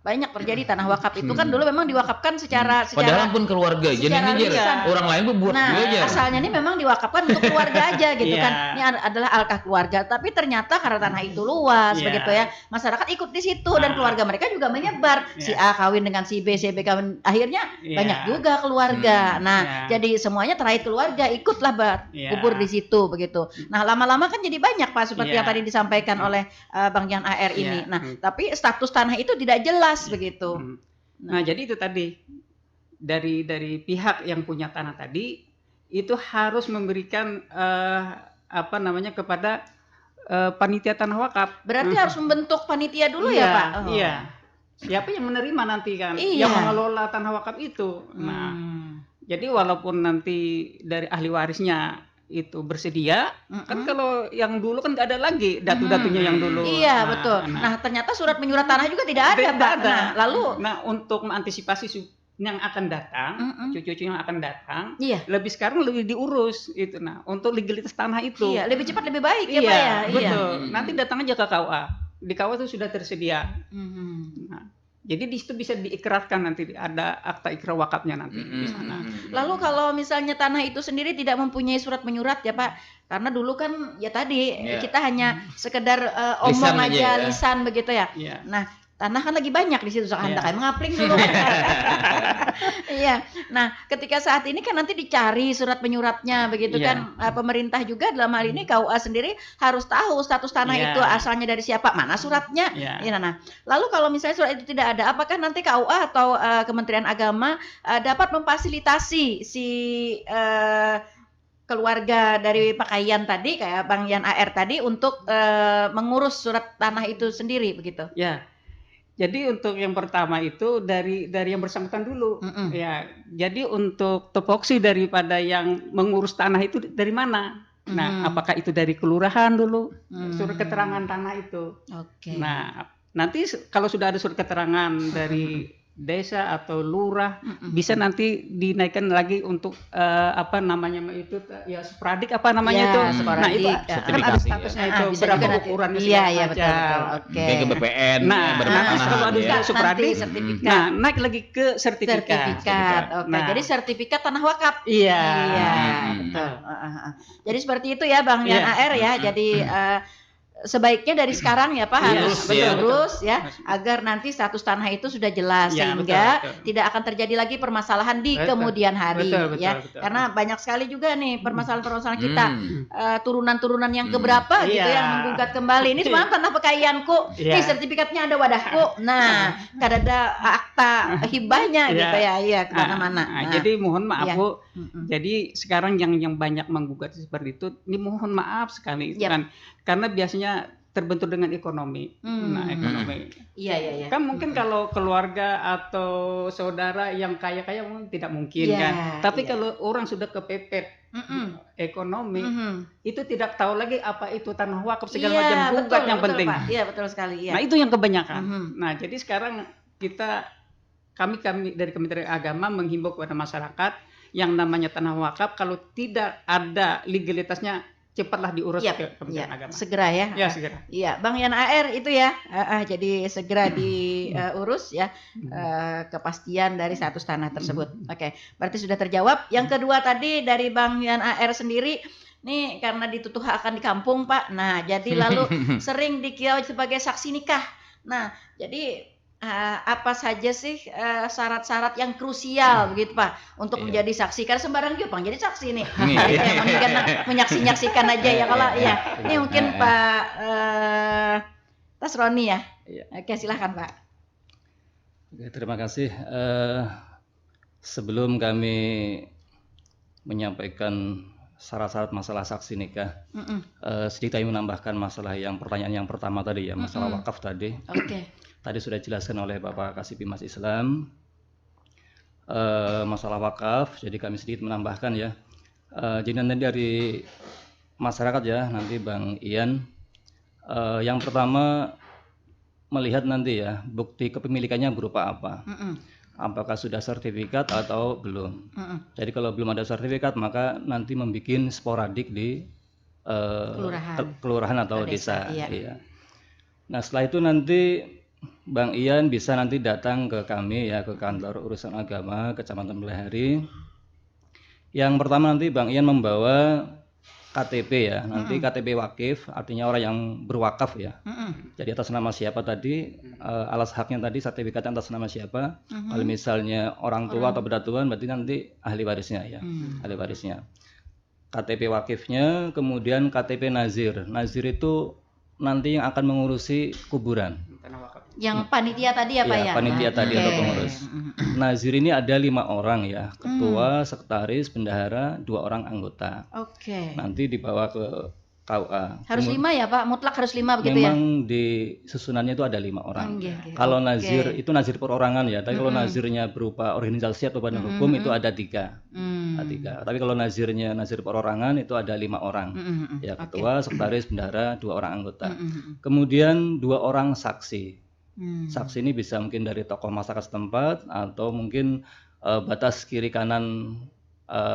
Banyak terjadi tanah wakaf itu kan dulu memang diwakafkan secara Padahal pun keluarga jadi orang lain pun buat nah, aja. asalnya ini memang diwakafkan untuk keluarga aja gitu kan. Ini adalah alkah keluarga, tapi ternyata karena tanah itu luas begitu ya, masyarakat ikut di situ dan keluarga mereka juga menyebar. Si A kawin dengan si B, si B kawin, akhirnya banyak juga keluarga. Nah, jadi semuanya terakhir keluarga ikutlah kubur di situ begitu. Nah, lama-lama kan jadi banyak Pak seperti yang tadi disampaikan oleh Bang Jan AR ini. Nah, tapi status tanah itu tidak jelas begitu. Nah, jadi itu tadi dari pihak yang punya tanah tadi itu harus memberikan kepada panitia tanah wakaf. Berarti harus membentuk panitia dulu ya Pak? Iya. Siapa yang menerima nanti kan? Yang mengelola tanah wakaf itu. Nah, jadi walaupun nanti dari ahli warisnya itu bersedia, kan kalau yang dulu kan nggak ada lagi datu-datunya yang dulu. Iya betul. Nah ternyata surat menyurat tanah juga tidak ada Pak. Nah untuk mengantisipasi yang akan datang, cucu-cucu yang akan datang, sekarang lebih diurus itu. Nah untuk legalitas tanah itu, lebih cepat lebih baik ya Pak ya. Betul. Nanti datang aja ke KUA. Di KUA itu sudah tersedia. Nah, jadi di situ bisa diikrarkan nanti ada akta ikrar wakafnya nanti di sana. Lalu kalau misalnya tanah itu sendiri tidak mempunyai surat menyurat ya Pak, karena dulu kan ya tadi kita hanya sekedar omong aja lisan begitu ya. Nah tanah kan lagi banyak di situ sekarang kayak mengapling dulu. Iya. Nah, ketika saat ini kan nanti dicari surat penyuratnya begitu kan. Pemerintah juga dalam hal ini KUA sendiri harus tahu status tanah itu asalnya dari siapa, mana suratnya. Nah, lalu kalau misalnya surat itu tidak ada, apakah nanti KUA atau Kementerian Agama dapat memfasilitasi si keluarga dari pakaian tadi kayak Bang Yan AR tadi untuk mengurus surat tanah itu sendiri begitu? Ya. Jadi untuk yang pertama itu dari yang bersangkutan dulu, ya. Jadi untuk topoksi daripada yang mengurus tanah itu dari mana? Nah, apakah itu dari kelurahan dulu, surat keterangan tanah itu? Nah, nanti kalau sudah ada surat keterangan dari desa atau lurah, bisa nanti dinaikkan lagi untuk spradik itu. Nah itu kan ada statusnya itu berapa ukurannya segala macam. Kayak ke BPN. Nah, kalau ada spradik, nah naik lagi ke sertifikat. Jadi sertifikat tanah wakaf. Iya. Betul. Jadi seperti itu ya Bang Yan AR ya. Jadi sebaiknya dari sekarang ya Pak harus terus ya agar nanti status tanah itu sudah jelas sehingga tidak akan terjadi lagi permasalahan di kemudian hari betul. Karena banyak sekali juga nih permasalahan kita turunan-turunan yang keberapa gitu yang menggugat kembali ini semalam tanah pakaianku nih sertifikatnya ada wadahku nah kada ada akta hibahnya gitu ya kemana-mana. Jadi mohon maaf Bu, jadi sekarang yang banyak menggugat seperti itu ini mohon maaf sekali kan karena biasanya terbentur dengan ekonomi. Nah, ekonomi. Iya. Kan mungkin kalau keluarga atau saudara yang kaya-kaya mungkin tidak mungkin kan. Tapi kalau orang sudah kepepet ekonomi, itu tidak tahu lagi apa itu tanah wakaf segala macam gugat yang penting. Iya, betul sekali. Nah, itu yang kebanyakan. Nah, jadi sekarang kami dari Kementerian Agama menghimbau kepada masyarakat yang namanya tanah wakaf kalau tidak ada legalitasnya cepatlah diurus ke Kementerian Agama. Segera ya. Ya, segera. Iya, Bang Yan AR itu ya. Jadi segera diurus ya kepastian dari status tanah tersebut. Oke, berarti sudah terjawab. Yang kedua tadi dari Bang Yan AR sendiri nih karena dituduh akan di kampung, Pak. Nah, jadi lalu sering dikiau sebagai saksi nikah. Nah, jadi apa saja sih syarat-syarat yang krusial begitu Pak untuk menjadi saksi karena sembarang juga Bang jadi saksi nih menyaksikan aja ya kalau ini mungkin Pak Tasroni ya. Oke silakan Pak. Oke, terima kasih. Sebelum kami menyampaikan syarat-syarat masalah saksi nikah, sedikit kami menambahkan masalah pertanyaan yang pertama tadi ya, masalah wakaf tadi. Oke. Tadi sudah dijelaskan oleh Bapak Kasih Mas Islam masalah wakaf. Jadi kami sedikit menambahkan ya. Jadi nanti dari masyarakat ya, nanti Bang Ian, yang pertama melihat nanti ya bukti kepemilikannya berupa apa. Apakah sudah sertifikat atau belum. Jadi kalau belum ada sertifikat maka nanti membuat sporadik di kelurahan atau desa. Iya. Nah setelah itu nanti Bang Ian bisa nanti datang ke kami ya, ke kantor urusan agama Kecamatan Belahari. Yang pertama nanti Bang Ian membawa KTP ya, nanti KTP wakif artinya orang yang berwakaf ya. Jadi atas nama siapa tadi, alas haknya tadi sertifikatnya atas nama siapa. Kalau misalnya orang tua atau berdatuan berarti nanti ahli warisnya ya, ahli warisnya. KTP wakifnya, kemudian KTP nazir. Nazir itu nanti yang akan mengurusi kuburan. Yang panitia tadi ya Pak ya? Panitia tadi untuk pengurus. Nazir ini ada 5 orang ya, ketua, sekretaris, bendahara, 2 orang anggota. Oke. Nanti dibawa ke KUA. Harus 5 ya Pak? Mutlak harus 5 begitu ya? Memang di susunannya itu ada 5 orang. Kalau nazir itu nazir perorangan ya, tapi kalau nazirnya berupa organisasi atau badan hukum itu ada 3. Tapi kalau nazirnya nazir perorangan itu ada 5 orang. Ya, ketua, sekretaris, bendahara, 2 orang anggota. Kemudian 2 orang saksi. Saksi ini bisa mungkin dari tokoh masyarakat setempat atau mungkin batas kiri kanan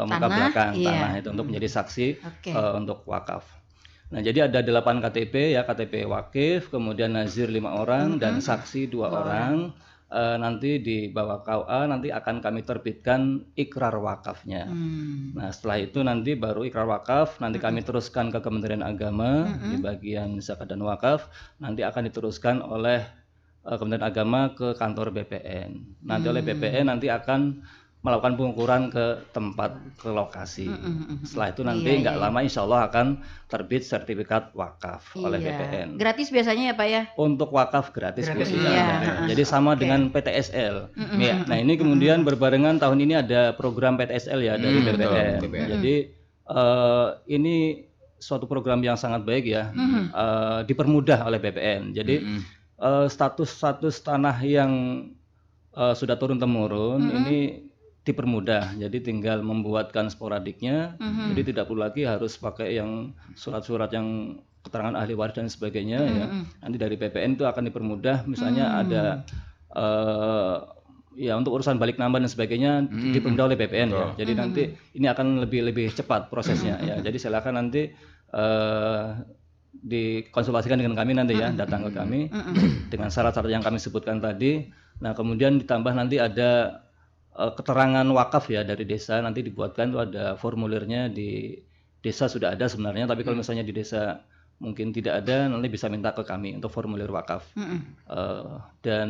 muka belakang tanah itu untuk menjadi saksi untuk wakaf. Nah jadi ada 8 KTP ya, KTP wakif, kemudian nazir 5 orang dan saksi 2 orang. Nanti di bawah KUA nanti akan kami terbitkan ikrar wakafnya. Nah setelah itu nanti baru ikrar wakaf nanti kami teruskan ke Kementerian Agama di bagian zakat dan wakaf, nanti akan diteruskan oleh Kementerian Agama ke kantor BPN. Nanti oleh BPN nanti akan melakukan pengukuran ke tempat, ke lokasi. Setelah itu nanti nggak lama insya Allah akan terbit sertifikat wakaf oleh BPN. Gratis biasanya ya Pak ya? Untuk wakaf gratis. Jadi sama dengan PTSL. Nah ini kemudian berbarengan tahun ini ada program PTSL ya dari BPN. Jadi ini suatu program yang sangat baik ya, dipermudah oleh BPN. Jadi status tanah yang sudah turun temurun ini dipermudah, jadi tinggal membuatkan sporadiknya, jadi tidak perlu lagi harus pakai yang surat-surat yang keterangan ahli waris dan sebagainya ya. Nanti dari BPN itu akan dipermudah, misalnya ada ya untuk urusan balik nama dan sebagainya dipermudah oleh BPN ya. Jadi nanti ini akan lebih cepat prosesnya ya. Jadi silakan nanti dikonsultasikan dengan kami nanti ya, datang ke kami dengan syarat-syarat yang kami sebutkan tadi. Nah kemudian ditambah nanti ada keterangan wakaf ya dari desa, nanti dibuatkan itu ada formulirnya, di desa sudah ada sebenarnya, tapi kalau misalnya di desa mungkin tidak ada, nanti bisa minta ke kami untuk formulir wakaf. Dan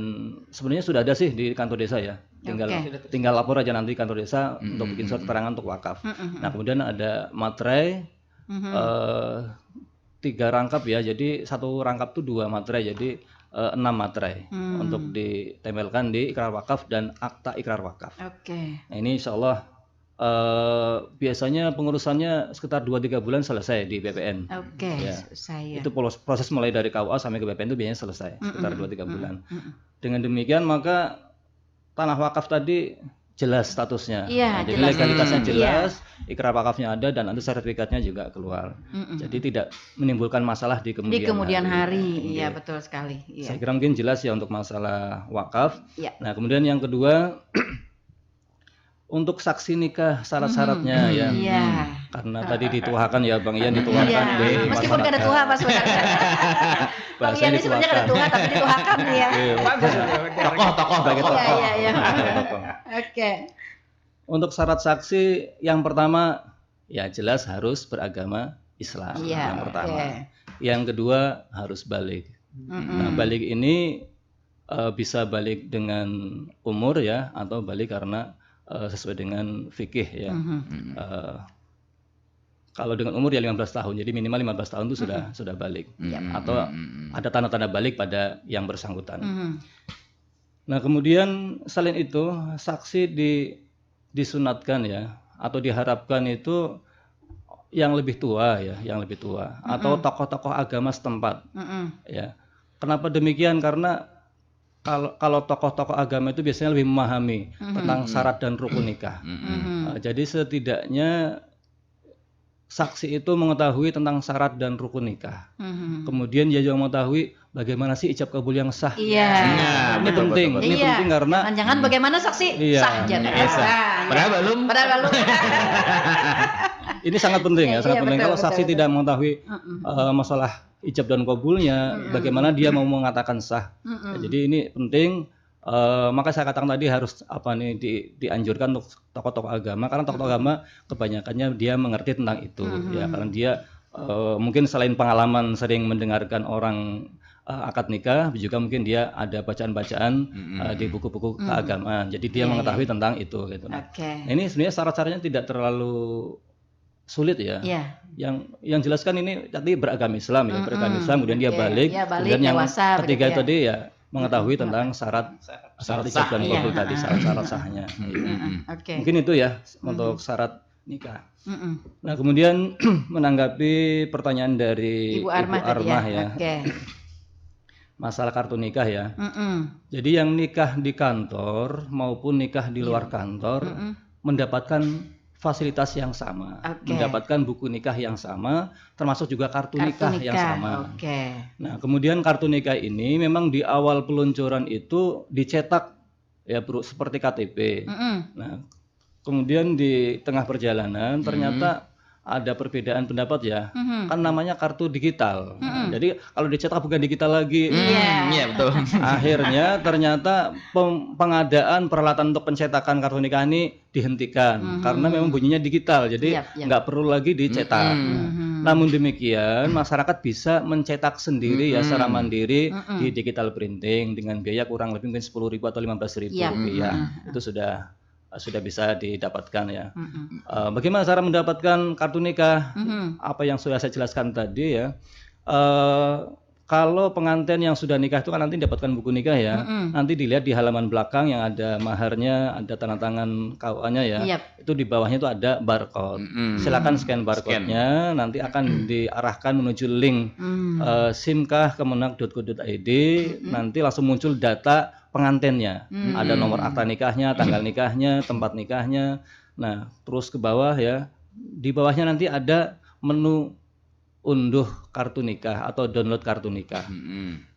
sebenarnya sudah ada sih di kantor desa ya, tinggal lapor aja nanti kantor desa untuk bikin surat keterangan untuk wakaf. Nah kemudian ada materai 3 rangkap ya, jadi 1 rangkap itu 2 materai, jadi 6 materai untuk ditempelkan di ikrar wakaf dan akta ikrar wakaf. Nah ini insya Allah biasanya pengurusannya sekitar 2-3 bulan selesai di BPN. Itu proses mulai dari KUA sampai ke BPN itu biasanya selesai sekitar 2-3 bulan. Dengan demikian maka tanah wakaf tadi jelas statusnya. Nah, jadi legalitasnya jelas, ikrar wakafnya ada dan nanti sertifikatnya juga keluar. Jadi tidak menimbulkan masalah di kemudian hari. Iya betul sekali. Saya kira mungkin jelas ya untuk masalah wakaf. Nah kemudian yang kedua untuk saksi nikah syarat-syaratnya ya. Karena tadi dituahakan ya Bang Ian, dituahakan di meskipun gak ada tuha Pak sebenarnya. Bang Ian ini sebenarnya gak ada tuha tapi dituahakan ya. Tokoh sebagai tokoh. Oke. Untuk syarat saksi yang pertama ya jelas harus beragama Islam yang pertama. Yang kedua harus balik. Nah balik ini bisa balik dengan umur ya, atau balik karena sesuai dengan fikih ya. Kalau dengan umur ya 15 tahun, jadi minimal 15 tahun itu sudah balik. Atau ada tanda-tanda balik pada yang bersangkutan. Nah, kemudian selain itu saksi disunatkan ya, atau diharapkan itu yang lebih tua ya, yang lebih tua, atau tokoh-tokoh agama setempat. Ya. Kenapa demikian? Karena kalau tokoh-tokoh agama itu biasanya lebih memahami tentang syarat dan rukun nikah. Jadi setidaknya saksi itu mengetahui tentang syarat dan rukun nikah. Kemudian dia juga mengetahui bagaimana sih ijab kabul yang sah. Iya. Ini penting, ini penting karena jangan bagaimana saksi sah aja. Padahal belum. Ini sangat penting ya, sangat penting. Betul, Kalau saksi betul. tidak mengetahui masalah ijab dan kabulnya, bagaimana dia mau mengatakan sah. Jadi ini penting. Maka saya katakan tadi harus dianjurkan untuk tokoh-tokoh agama, karena tokoh agama kebanyakannya dia mengerti tentang itu ya, karena dia mungkin selain pengalaman sering mendengarkan orang akad nikah, juga mungkin dia ada bacaan-bacaan di buku-buku keagamaan, jadi dia mengetahui tentang itu gitu. Nah, ini sebenarnya syarat-syaratnya tidak terlalu sulit ya. Yang jelaskan ini tadi beragama Islam ya, beragama Islam, kemudian dia balik, kemudian yang ketiga tadi ya mengetahui tentang syarat ijab dan kabul tadi, syarat sahnya. Mungkin itu ya untuk syarat nikah. Nah, kemudian menanggapi pertanyaan dari Ibu Armah ya. Masalah kartu nikah ya. Jadi yang nikah di kantor maupun nikah di luar kantor mendapatkan fasilitas yang sama, mendapatkan buku nikah yang sama, termasuk juga kartu nikah yang sama. Nah, kemudian kartu nikah ini memang di awal peluncuran itu dicetak ya bro, seperti KTP. Nah, kemudian di tengah perjalanan ternyata ada perbedaan pendapat ya, kan namanya kartu digital. Jadi kalau dicetak bukan digital lagi. Iya betul. Akhirnya ternyata pengadaan peralatan untuk pencetakan kartu nikah ini dihentikan karena memang bunyinya digital, jadi nggak perlu lagi dicetak. Namun demikian masyarakat bisa mencetak sendiri ya secara mandiri di digital printing dengan biaya kurang lebih mungkin 10.000 atau 15.000 rupiah. Itu sudah bisa didapatkan ya. Bagaimana cara mendapatkan kartu nikah? Apa yang sudah saya jelaskan tadi ya. Kalau pengantin yang sudah nikah itu kan nanti dapatkan buku nikah ya. Nanti dilihat di halaman belakang yang ada maharnya, ada tanda tangan KUA-nya ya. Itu di bawahnya itu ada barcode. Silakan scan barcode-nya, nanti akan diarahkan menuju link simkah.kemenak.go.id. Nanti langsung muncul data pengantinnya. Ada nomor akta nikahnya, tanggal nikahnya, tempat nikahnya. Nah, terus ke bawah ya. Di bawahnya nanti ada menu unduh kartu nikah atau download kartu nikah.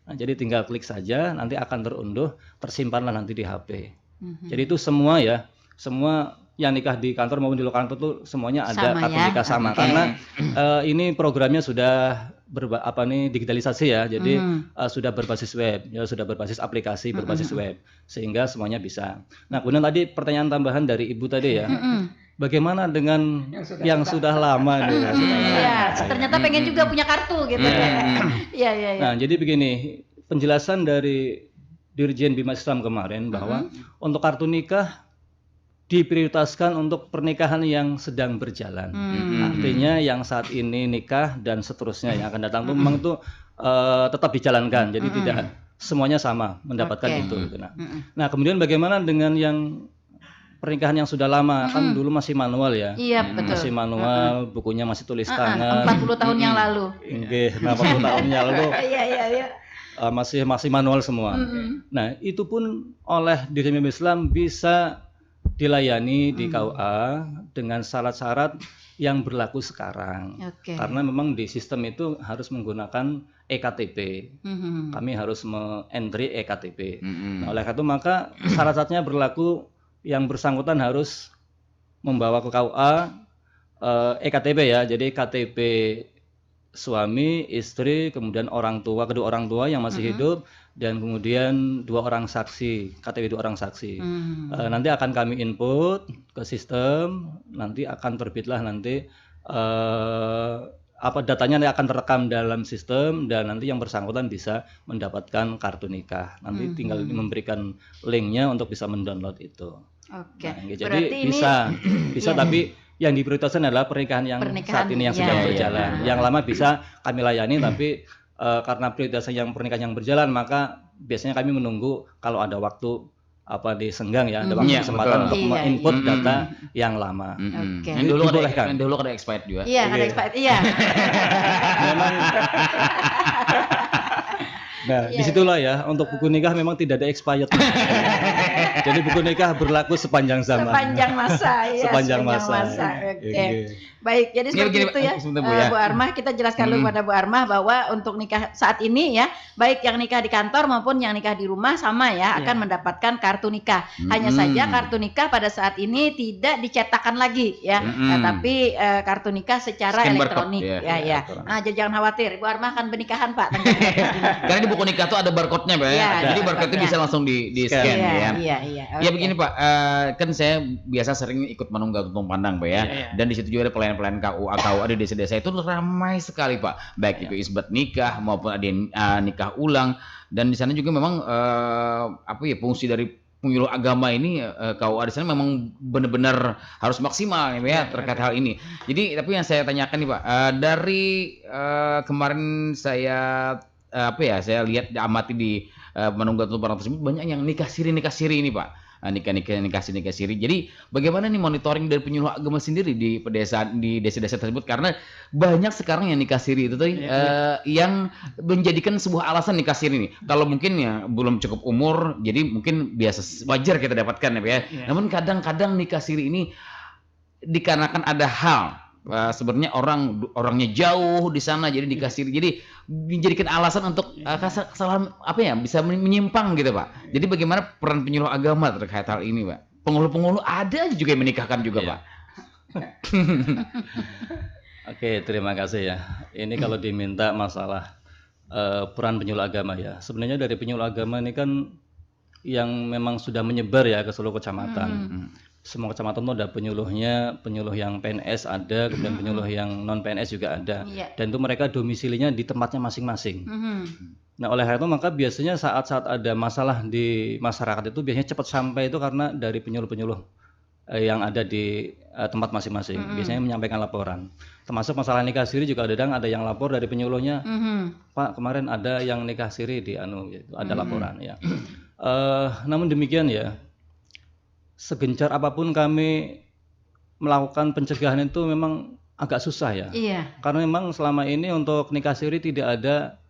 Nah, jadi tinggal klik saja, nanti akan terunduh, tersimpanlah nanti di HP. Jadi itu semua ya, semua yang nikah di kantor maupun di luar kantor itu semuanya ada kartu nikah sama. Karena ini programnya sudah digitalisasi ya, jadi sudah berbasis web, ya sudah berbasis aplikasi, berbasis web, sehingga semuanya bisa. Nah, kemudian tadi pertanyaan tambahan dari Ibu tadi ya. Bagaimana dengan yang sudah lama nih? Ternyata pengen juga punya kartu gitu ya. Nah, jadi begini, penjelasan dari Dirjen Bimas Islam kemarin bahwa untuk kartu nikah diprioritaskan untuk pernikahan yang sedang berjalan. Artinya yang saat ini nikah dan seterusnya yang akan datang itu memang itu tetap dijalankan. Jadi tidak semuanya sama mendapatkan itu. Nah, kemudian bagaimana dengan yang pernikahan yang sudah lama, kan dulu masih manual ya. Iya, betul. Masih manual, bukunya masih tulis tangan. 40 tahun yang lalu. Nggih, 40 tahun yang lalu. Iya. Masih manual semua. Nah, itu pun oleh Dirjen Bimas Islam bisa dilayani di KUA dengan syarat-syarat yang berlaku sekarang. Karena memang di sistem itu harus menggunakan EKTP. Kami harus entry EKTP. Nah, oleh karena itu maka syarat-syaratnya berlaku. Yang bersangkutan harus membawa ke KUA EKTP ya, jadi KTP suami, istri, kemudian kedua orang tua yang masih hidup, dan kemudian 2 orang saksi, KTP 2 orang saksi. Nanti akan kami input ke sistem, nanti akan terbitlah nanti datanya akan terekam dalam sistem, dan nanti yang bersangkutan bisa mendapatkan kartu nikah. Nanti tinggal memberikan linknya untuk bisa mendownload itu. Nah, jadi bisa tapi yang diprioritaskan adalah pernikahan yang saat ini yang sedang berjalan. Yang lama bisa kami layani, tapi karena prioritasnya yang pernikahan yang berjalan, maka biasanya kami menunggu kalau ada waktu apa di senggang ya, ada waktu kesempatan untuk Iya, input iya. data yang lama. Oke. Yang dulu Dibolehkan. yang dulu ada expired juga. Iya, ada expired. Iya. Memang nah, Iya, disitulah ya untuk buku nikah memang tidak ada expired. Jadi buku nikah berlaku sepanjang zaman. Sepanjang masa ya. Sepanjang masa. Oke. Oke. Baik, jadi seperti Gini, itu ya, sebentar, Bu, ya. Bu Armah. Kita jelaskan dulu kepada Bu Armah bahwa untuk nikah saat ini ya, baik yang nikah di kantor maupun yang nikah di rumah sama ya, akan mendapatkan kartu nikah. Hanya saja kartu nikah pada saat ini tidak dicetakkan lagi ya, tapi kartu nikah secara Scan elektronik barcode, ya. ya. Nah, jadi jangan khawatir, Bu Armah akan pernikahan Pak. tanggal 13 ini. Karena di buku nikah tuh ada barcode-nya, Pak. Iya, Jadi ada barcode itu barcode-nya. bisa langsung di scan Iya, ya. iya. Ya Oke. begini Pak, kan saya biasa sering ikut menunggang tumpang pandang Pak ya, dan di situ juga ada pelayan-pelayan KUA di desa-desa itu ramai sekali Pak, baik itu isbat nikah maupun ada yang nikah ulang, dan di sana juga memang fungsi dari penyuluh agama ini KUA di sana memang benar-benar harus maksimal ya terkait hal ini. Jadi tapi yang saya tanyakan nih Pak, dari kemarin saya saya lihat amati di menunggang tumpang tersebut banyak yang nikah siri ini Pak. Nikah siri. Jadi bagaimana nih monitoring dari penyuluh agama sendiri di pedesaan di desa-desa tersebut, karena banyak sekarang yang nikah siri itu tadi yang menjadikan sebuah alasan nikah siri ini. Kalau mungkin ya belum cukup umur, jadi mungkin biasa wajar kita dapatkan ya. Namun kadang-kadang nikah siri ini dikarenakan ada hal sebenarnya orangnya jauh di sana, jadi dikasih, jadi dijadikan alasan untuk kesalahan bisa menyimpang gitu Pak. Jadi bagaimana peran penyuluh agama terkait hal ini Pak? Penghulu-penghulu ada juga yang menikahkan juga Pak. Oke, terima kasih ya. Ini kalau diminta masalah peran penyuluh agama ya. Sebenarnya dari penyuluh agama ini kan yang memang sudah menyebar ya ke seluruh kecamatan. Semua kecamatan itu ada penyuluhnya, penyuluh yang PNS ada, kemudian penyuluh yang non PNS juga ada. Dan itu mereka domisilinya di tempatnya masing-masing. Nah, oleh karena itu maka biasanya saat-saat ada masalah di masyarakat itu biasanya cepat sampai itu karena dari penyuluh-penyuluh yang ada di tempat masing-masing. Biasanya menyampaikan laporan. Termasuk masalah nikah siri juga ada yang lapor dari penyuluhnya. Pak, kemarin ada yang nikah siri di gitu, ada laporan ya. Namun demikian ya, segencar apapun kami melakukan pencegahan itu memang agak susah ya. Karena memang selama ini untuk nikah siri tidak ada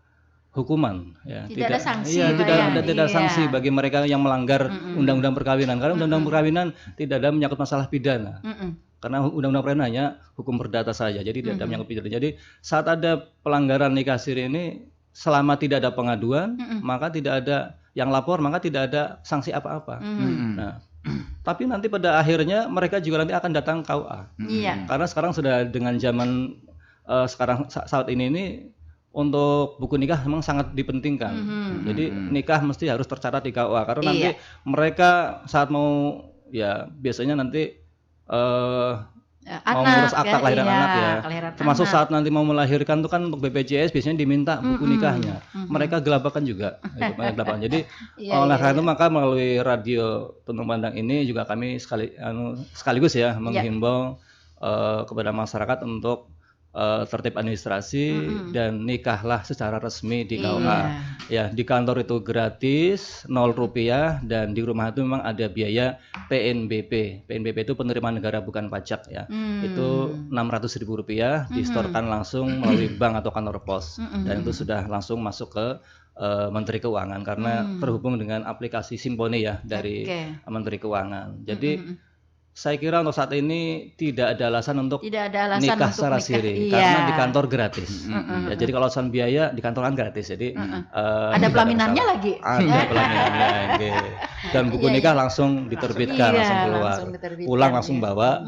hukuman ya. Tidak ada sanksi. Iya, tidak ada sanksi bagi mereka yang melanggar undang-undang perkawinan. Karena undang-undang perkawinan tidak ada menyangkut masalah pidana. Karena undang-undang perkawinan hanya hukum perdata saja. Jadi tidak ada menyangkut pidana. Jadi saat ada pelanggaran nikah siri ini, selama tidak ada pengaduan, maka tidak ada yang lapor, maka tidak ada sanksi apa-apa. Nah, tapi nanti pada akhirnya mereka juga nanti akan datang KUA. Karena sekarang sudah dengan zaman sekarang saat ini untuk buku nikah memang sangat dipentingkan. Jadi nikah mesti harus tercatat di KUA karena nanti mereka saat mau ya biasanya nanti mau mengurus akta kelahiran anak ya. Termasuk saat nanti mau melahirkan itu kan untuk BPJS biasanya diminta buku nikahnya. Mereka gelabakan juga. Jadi oleh karena itu maka melalui radio Tuntung Pandang ini juga kami sekaligus ya menghimbau kepada masyarakat untuk tertib administrasi dan nikahlah secara resmi di KUA. Ya, di kantor itu gratis, 0 rupiah, dan di rumah itu memang ada biaya PNBP. PNBP itu penerimaan negara bukan pajak ya. Itu 600.000 rupiah disetorkan langsung melalui bank atau kantor pos. Dan itu sudah langsung masuk ke Menteri Keuangan karena terhubung dengan aplikasi Simponi ya dari Menteri Keuangan. Jadi saya kira untuk saat ini tidak ada alasan untuk nikah secara siri karena di kantor gratis. Ya, jadi kalau alasan biaya di kantor kan gratis. Jadi ada pelaminannya lagi. Ada pelaminannya. Dan buku nikah langsung diterbitkan, langsung keluar. Pulang langsung bawa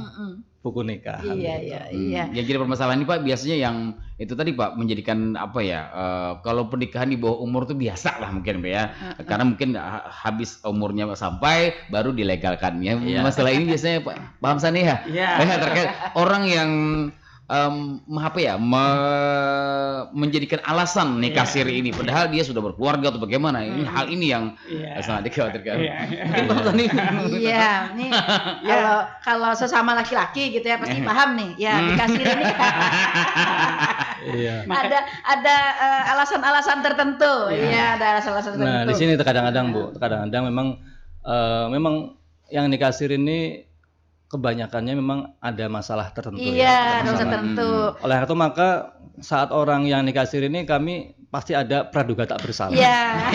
buku nikah. Yang jadi permasalahan ini Pak biasanya yang itu tadi Pak menjadikan kalau pernikahan di bawah umur tuh biasa lah mungkin Pak ya. Karena mungkin habis umurnya sampai baru dilegalkan ya. Masalah ini biasanya Pak paham Sani ya? Terkait orang yang menjadikan alasan nikah siri ini, padahal dia sudah berkeluarga atau bagaimana? Ini hal ini yang sangat dikhawatirkan. Mungkin Pak Tani. Iya, nih kalau sesama laki-laki gitu ya pasti paham nih. Ya nikah siri ini Iya. ada alasan-alasan tertentu. Iya, ada alasan-alasan tertentu. Nah, di sini kadang-kadang Bu, kadang-kadang memang yang nikah siri ini kebanyakannya memang ada masalah tertentu. Iya, ada masalah tertentu. Oleh karena itu maka saat orang yang nikah siri ini kami pasti ada praduga tak bersalah. Iya.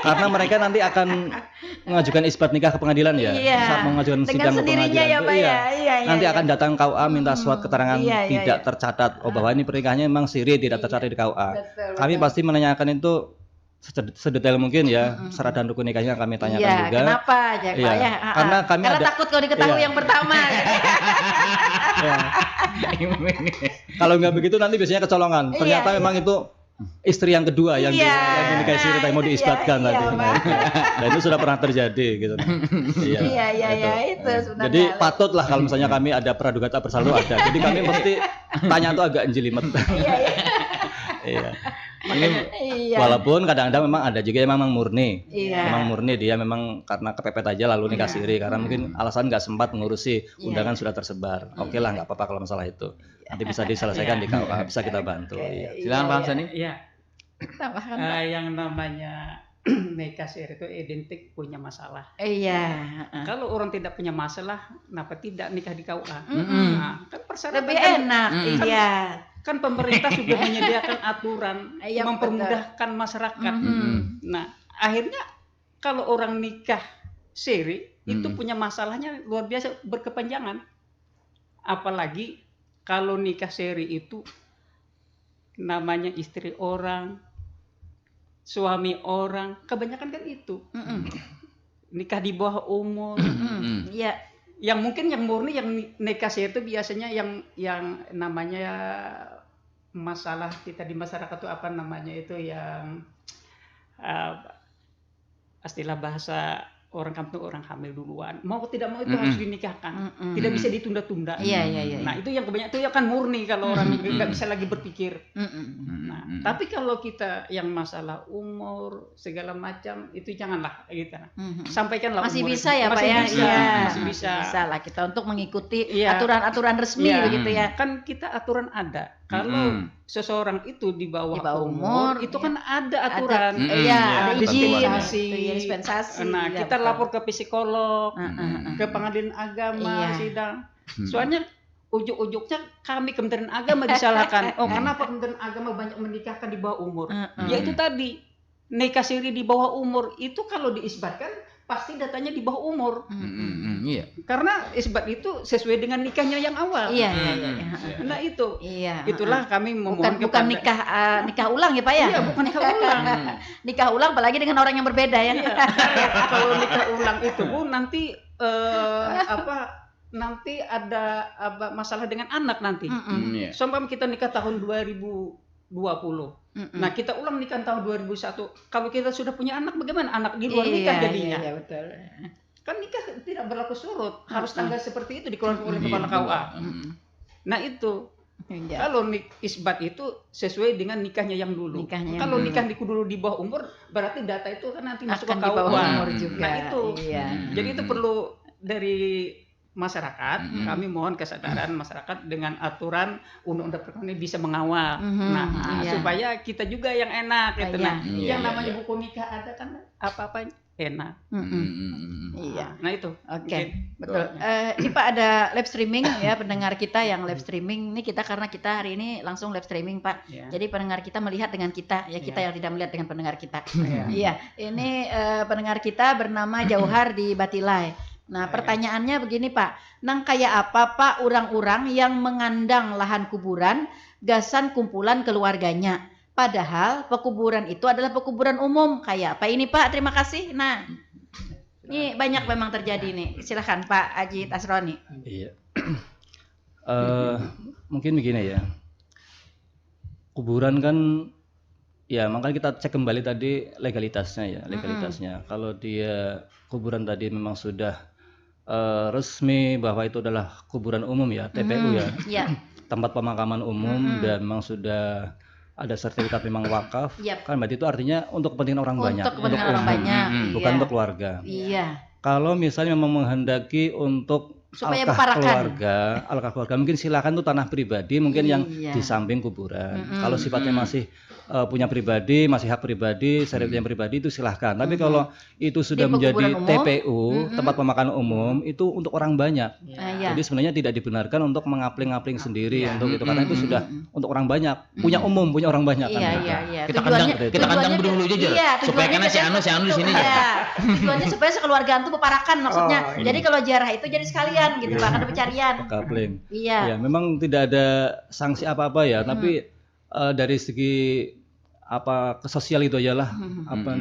Karena mereka nanti akan mengajukan isbat nikah ke pengadilan ya. Iya. Saat mengajukan Dengan sidang ke sendirinya pengadilan. ya, Pak ya. Iya, Nanti iya. akan datang KUA minta surat keterangan tidak tercatat. Oh, bahwa ini pernikahannya memang siri tidak tercatat di KUA. Betul, Kami pasti menanyakan itu sedetail mungkin ya. Syarat dan rukun nikahnya kami tanyakan juga. Kenapa aja, Pak Iya. ya? Karena kami Karena ada- takut kalau diketahui Iya. yang pertama. Ya. Kalau nggak begitu nanti biasanya kecolongan. Ternyata Iya, memang itu istri yang kedua yang yang dinikahi siri tapi mau diisbatkan iya, tadi. Pak. Dan itu sudah pernah terjadi gitu. Iya, itu sebenarnya. Jadi patutlah kalau misalnya kami ada praduga tak bersalah ada. Jadi kami mesti tanya tuh agak jelimet. Iya. Iya. Walaupun kadang-kadang memang ada juga yang memang murni. Iya. Memang murni dia memang karena kepepet aja lalu nikah siri karena mungkin alasan nggak sempat mengurusi undangan sudah tersebar. Oke lah nggak apa-apa kalau masalah itu. Nanti bisa diselesaikan di KUA, bisa kita bantu. Iya. Silakan Pak Hamsani. Iya. Tambahkan, Pak. Yang namanya nikah siri itu identik punya masalah. Iya. Kalau orang tidak punya masalah, kenapa tidak nikah di KUA? Nah, kan persyaratan Lebih kan- enak. Iya. kan pemerintah sudah menyediakan aturan Iya, mempermudahkan masyarakat. Nah, akhirnya kalau orang nikah siri itu punya masalahnya luar biasa berkepanjangan. Apalagi kalau nikah siri itu namanya istri orang, suami orang, kebanyakan kan itu. Nikah di bawah umur. Iya. Yang mungkin yang murni yang nikah siri itu biasanya yang namanya masalah kita di masyarakat itu apa namanya itu yang istilah bahasa orang kampung orang hamil duluan, mau tidak mau itu harus dinikahkan, tidak bisa ditunda-tunda. Iya. Nah itu yang kebanyakan itu ya kan murni kalau orang nggak bisa lagi berpikir. Nah tapi kalau kita yang masalah umur segala macam itu janganlah gitu. Sampaikanlah Masih umur bisa itu. ya, Pak Masih ya? bisa, Iya. masih bisa. Bisa lah kita untuk mengikuti Iya. aturan-aturan resmi Iya. begitu ya. Kan kita aturan ada. Kalau seseorang itu di bawah umur, itu kan ada aturan. Iya, ada izin, dispensasi. iya, dispensasi. Nah, Iya, kita betul. lapor ke psikolog, ke pengadilan agama, Iya. sidang. Soalnya ujuk-ujuknya kami Kementerian Agama disalahkan. Oh, kenapa Kementerian Agama banyak menikahkan di bawah umur? Ya itu tadi, nikah siri di bawah umur itu kalau diisbatkan pasti datanya di bawah umur. Iya. Karena isbat itu sesuai dengan nikahnya yang awal. Iya. Nah itu. Iya. Itulah kami memohon bukan nikah ulang ya, Pak ya? Iya, bukan nikah ulang. Nikah ulang apalagi dengan orang yang berbeda ya. Iya. Kalau nikah ulang itu Bu nanti nanti ada masalah dengan anak nanti. Iya. Sampai kita nikah tahun 2020. Nah, kita ulang nikah tahun 2001. Kalau kita sudah punya anak bagaimana? Anak di luar nikah jadinya. Iya, betul. Kan nikah tidak berlaku surut. Harus tanggal seperti itu dikeluarkan oleh kepala KUA. Nah, itu. Iya. Kalau isbat itu sesuai dengan nikahnya yang dulu. Kalau nikah dulu di bawah umur, berarti data itu kan nanti masuk ke Akan di bawah KUA. umur juga. Nah, itu. Iya. Jadi itu perlu dari masyarakat, kami mohon kesadaran masyarakat dengan aturan undang-undang perkawinan bisa mengawal. Supaya kita juga yang enak gitu. Nah, yang namanya buku nikah ada kan apa-apa enak. Iya. Nah, itu. Oke, Mungkin. betul. Ini Pak ada live streaming ya pendengar kita yang live streaming. Ini kita karena kita hari ini langsung live streaming Pak. Ya. Jadi pendengar kita melihat dengan kita ya kita yang tidak melihat dengan pendengar kita. Iya. Iya, ini pendengar kita bernama Jauhar di Batilai. Nah pertanyaannya begini Pak, nang kayak apa Pak orang-orang yang mengandang lahan kuburan gasan kumpulan keluarganya? Padahal pekuburan itu adalah pekuburan umum. Kayak apa ini Pak? Terima kasih. Nah, ini banyak memang terjadi nih. Silakan Pak Haji Tasroni. Iya. Mungkin begini ya. Kuburan kan ya makanya kita cek kembali tadi legalitasnya ya, legalitasnya. Kalau dia kuburan tadi memang sudah resmi bahwa itu adalah kuburan umum ya, TPU ya. Iya. Tempat pemakaman umum dan memang sudah ada sertifikat memang wakaf, Yap. kan berarti itu artinya untuk kepentingan orang banyak, Untuk kepentingan orang umum, banyak. bukan Iya. untuk keluarga. Iya. Kalau misalnya memang menghendaki untuk Supaya alkah beparakan. keluarga mungkin silakan tuh tanah pribadi mungkin yang Iya. di samping kuburan. Kalau sifatnya masih punya pribadi, masih hak pribadi, sertifikat yang pribadi itu silahkan. Tapi kalau itu sudah Di menjadi pekuburan umum, TPU, tempat pemakaman umum, itu untuk orang banyak. Iya. Jadi sebenarnya tidak dibenarkan untuk mengapling-apling sendiri untuk itu karena itu sudah untuk orang banyak, punya umum, punya orang banyak. Iya, kan, iya, iya. Kita Tujuannya- kandang tujuannya berdulu aja. Iya, Supaya karena si Anu di sini. Iya. Tujuannya supaya sekeluargaan tuh beparakan maksudnya. Jadi kalau ziarah itu jadi sekalian gitu Pak, ada pencarian. Kapling. Iya. Ya, memang tidak ada sanksi apa-apa ya, tapi dari segi apa ke sosial itu aja lah. Apa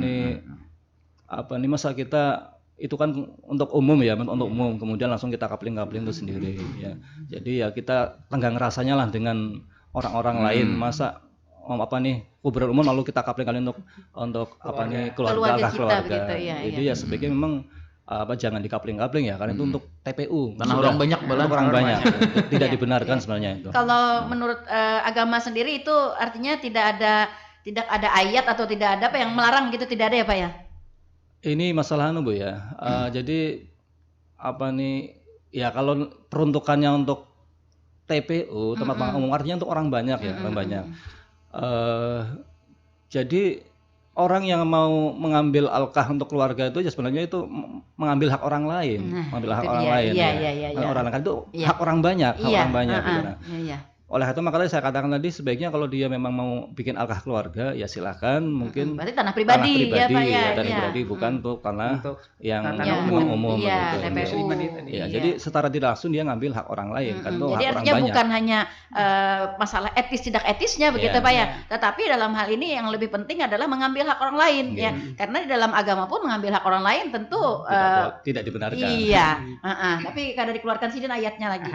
nih masa kita itu kan untuk umum ya, untuk umum, kemudian langsung kita kapling-kapling itu sendiri ya. Jadi ya kita tenggang rasanya lah dengan orang-orang lain, masa kuburan umum lalu kita kapling-kapling untuk apa nih Keluarga kita keluarga. begitu, ya, Jadi ya sebaiknya memang jangan dikapling-kapling ya, karena itu untuk TPU. Karena Sudah. orang banyak Untuk orang banyak. Tidak Iya, dibenarkan iya. sebenarnya itu. Kalau menurut agama sendiri itu artinya tidak ada ayat atau tidak ada apa yang melarang gitu, tidak ada ya Pak ya? Ini masalah Bu ya. Jadi apa nih ya kalau peruntukannya untuk TPU tempat pemakaman umum artinya untuk orang banyak ya, orang banyak. Jadi orang yang mau mengambil alkah untuk keluarga itu ya sebenarnya itu mengambil hak orang lain, mengambil hak itu orang dia. lain. Iya, ya. iya. Orang lain kan itu Iya. hak orang banyak, hak Iya. orang banyak. Gitu, nah. Iya. Oleh itu makanya saya katakan tadi sebaiknya kalau dia memang mau bikin alkah keluarga ya silakan mungkin Berarti tanah pribadi, ya Pak ya. tanah Iya. pribadi bukan untuk tanah Untuk yang tanah umum Iya, begitu. TPU. Ya, Iya. jadi secara tidak langsung dia ngambil hak orang lain kan itu Jadi hak orang artinya banyak. bukan hanya masalah etis tidak etisnya begitu Iya, Pak ya, tetapi dalam hal ini yang lebih penting adalah mengambil hak orang lain ya, karena di dalam agama pun mengambil hak orang lain tentu Tidak dibenarkan. iya, tapi kada dikeluarkan sini ayatnya lagi.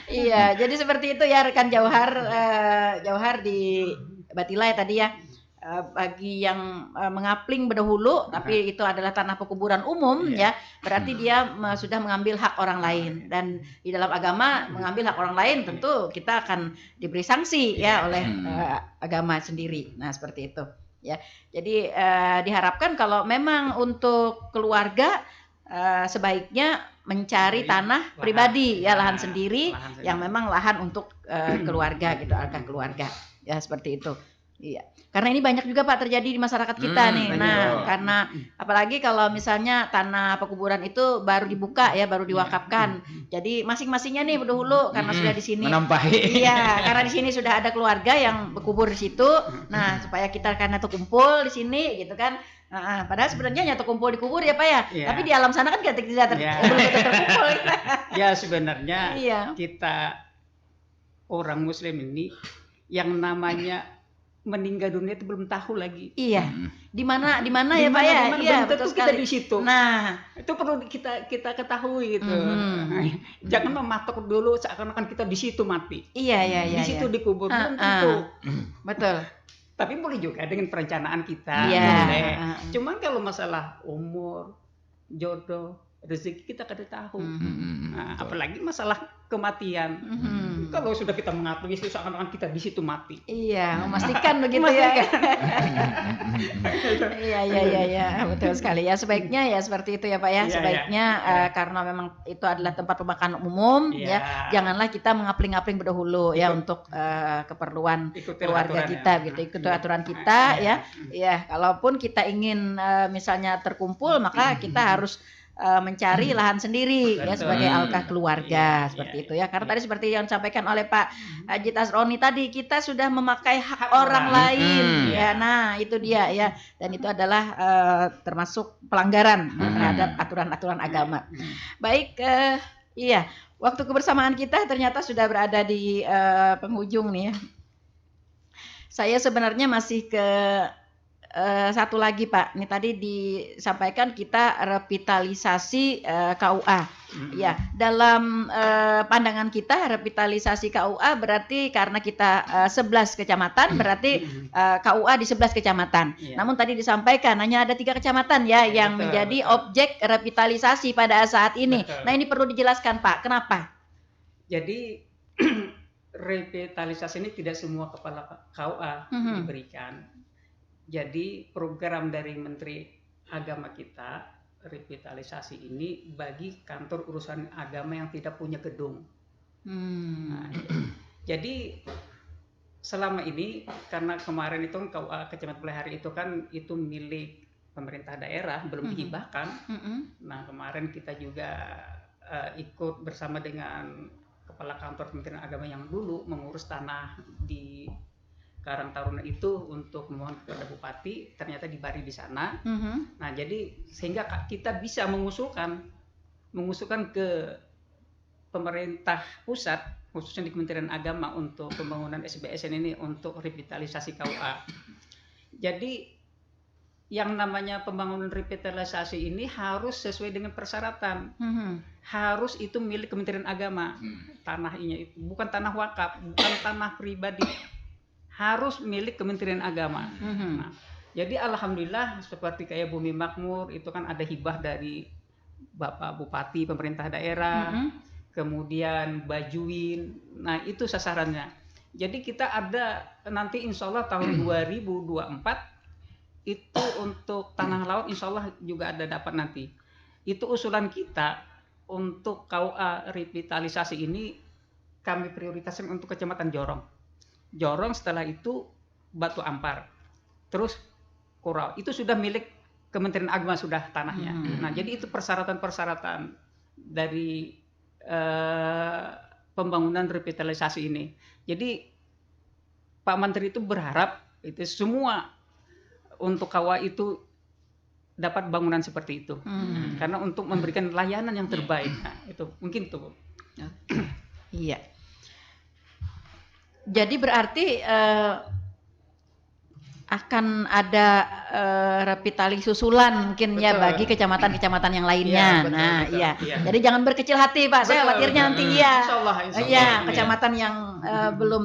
Iya, jadi seperti itu ya rekan Jauhar di Batilai tadi ya. Bagi yang mengapling berdahulu tapi itu adalah tanah pekuburan umum ya, berarti dia sudah mengambil hak orang lain, dan di dalam agama mengambil hak orang lain tentu kita akan diberi sanksi ya oleh agama sendiri. Nah, seperti itu ya. Jadi diharapkan kalau memang untuk keluarga sebaiknya mencari tanah pribadi ya, lahan sendiri yang memang lahan untuk keluarga gitu, alkah keluarga ya, seperti itu. Iya, karena ini banyak juga Pak terjadi di masyarakat kita nih. Nah, karena apalagi kalau misalnya tanah pekuburan itu baru dibuka ya, baru diwakafkan. Jadi masing-masingnya nih berdahulu karena sudah di sini. Menampahi. Iya, karena di sini sudah ada keluarga yang berkubur di situ. Nah, supaya kita karena terkumpul di sini gitu kan. Padahal sebenarnya nyatu kumpul di kubur ya Pak ya. Iya. Tapi di alam sana kan kita tidak belum terkumpul. Ya sebenarnya Iya. kita orang Muslim ini yang namanya meninggal dunia itu belum tahu lagi. Iya. Di mana ya Pak ya? Iya, betul kita sekali. di situ. Nah, Itu perlu kita ketahui gitu. Mhm. Jangan mematok dulu seakan-akan kita di situ mati. iya. Di situ Iya. dikubur belum Ah, tentu. Betul. Tapi boleh juga dengan perencanaan kita. Iya. Boleh. Ah. Cuman kalau masalah umur, jodoh, rezeki kita kada tahu. Nah, apalagi masalah kematian. Kalau sudah kita mengakui seakan-akan kita di situ mati. Iya, memastikan begitu ya. Iya, betul sekali ya. Sebaiknya ya seperti itu ya Pak ya. Iya, Sebaiknya karena memang itu adalah tempat pemakaman umum Iya. ya. Janganlah kita mengapling-apling berdahulu ya untuk keperluan Ikuti keluarga aturannya. kita gitu. Ikuti aturan kita ya. Iya, kalaupun kita ingin misalnya terkumpul maka kita harus mencari lahan sendiri ya Betul. sebagai alkah keluarga Iya, seperti iya, itu ya, karena iya. tadi seperti yang disampaikan oleh Pak Haji Tasroni tadi, kita sudah memakai hak orang lain ya. Nah, itu dia ya, dan itu adalah termasuk pelanggaran terhadap aturan-aturan agama. Baik, iya, waktu kebersamaan kita ternyata sudah berada di penghujung nih ya. Saya sebenarnya masih ke satu lagi Pak, ini tadi disampaikan kita revitalisasi KUA. Ya, dalam pandangan kita revitalisasi KUA berarti karena kita 11 kecamatan berarti KUA di 11 kecamatan. Iya. Namun tadi disampaikan hanya ada 3 kecamatan ya yang Betul, menjadi betul. objek revitalisasi pada saat ini. Betul. Nah, ini perlu dijelaskan Pak, kenapa? Jadi revitalisasi ini tidak semua kepala KUA diberikan. Jadi program dari Menteri Agama kita, revitalisasi ini bagi kantor urusan agama yang tidak punya gedung. Nah, jadi selama ini karena kemarin itu KUA Kecamatan Plehari itu kan itu milik pemerintah daerah, belum dihibahkan. Nah, kemarin kita juga ikut bersama dengan Kepala Kantor Kementerian Agama yang dulu mengurus tanah di Karang Taruna itu untuk memohon kepada Bupati, ternyata dibari di sana. Nah, jadi sehingga kita bisa mengusulkan ke pemerintah pusat, khususnya di Kementerian Agama untuk pembangunan SBSN ini untuk revitalisasi KUA. Jadi yang namanya pembangunan revitalisasi ini harus sesuai dengan persyaratan. Harus itu milik Kementerian Agama. Tanahnya itu bukan tanah wakaf, bukan tanah pribadi. Harus milik Kementerian Agama. Nah, jadi alhamdulillah seperti kayak Bumi Makmur itu kan ada hibah dari Bapak Bupati, pemerintah daerah, kemudian Bajuin. Nah, itu sasarannya. Jadi kita ada nanti insya Allah tahun 2024 itu untuk tanah laut insya Allah juga ada dapat nanti. Itu usulan kita untuk KUA revitalisasi ini kami prioritaskan untuk Kecamatan Jorong. Jorong, setelah itu Batu Ampar, terus Kurau. Itu sudah milik Kementerian Agama sudah tanahnya. Nah, jadi itu persyaratan-persyaratan dari pembangunan revitalisasi ini. Jadi Pak Menteri itu berharap itu semua untuk KUA itu dapat bangunan seperti itu, karena untuk memberikan layanan yang terbaik. Nah, itu mungkin tuh. Iya. Jadi berarti akan ada revitalisasi susulan mungkin ya bagi kecamatan-kecamatan yang lainnya. Betul, nah, betul, iya. iya. Jadi jangan berkecil hati, Pak. Saya khawatirnya nanti Insya Allah, iya, kecamatan yang belum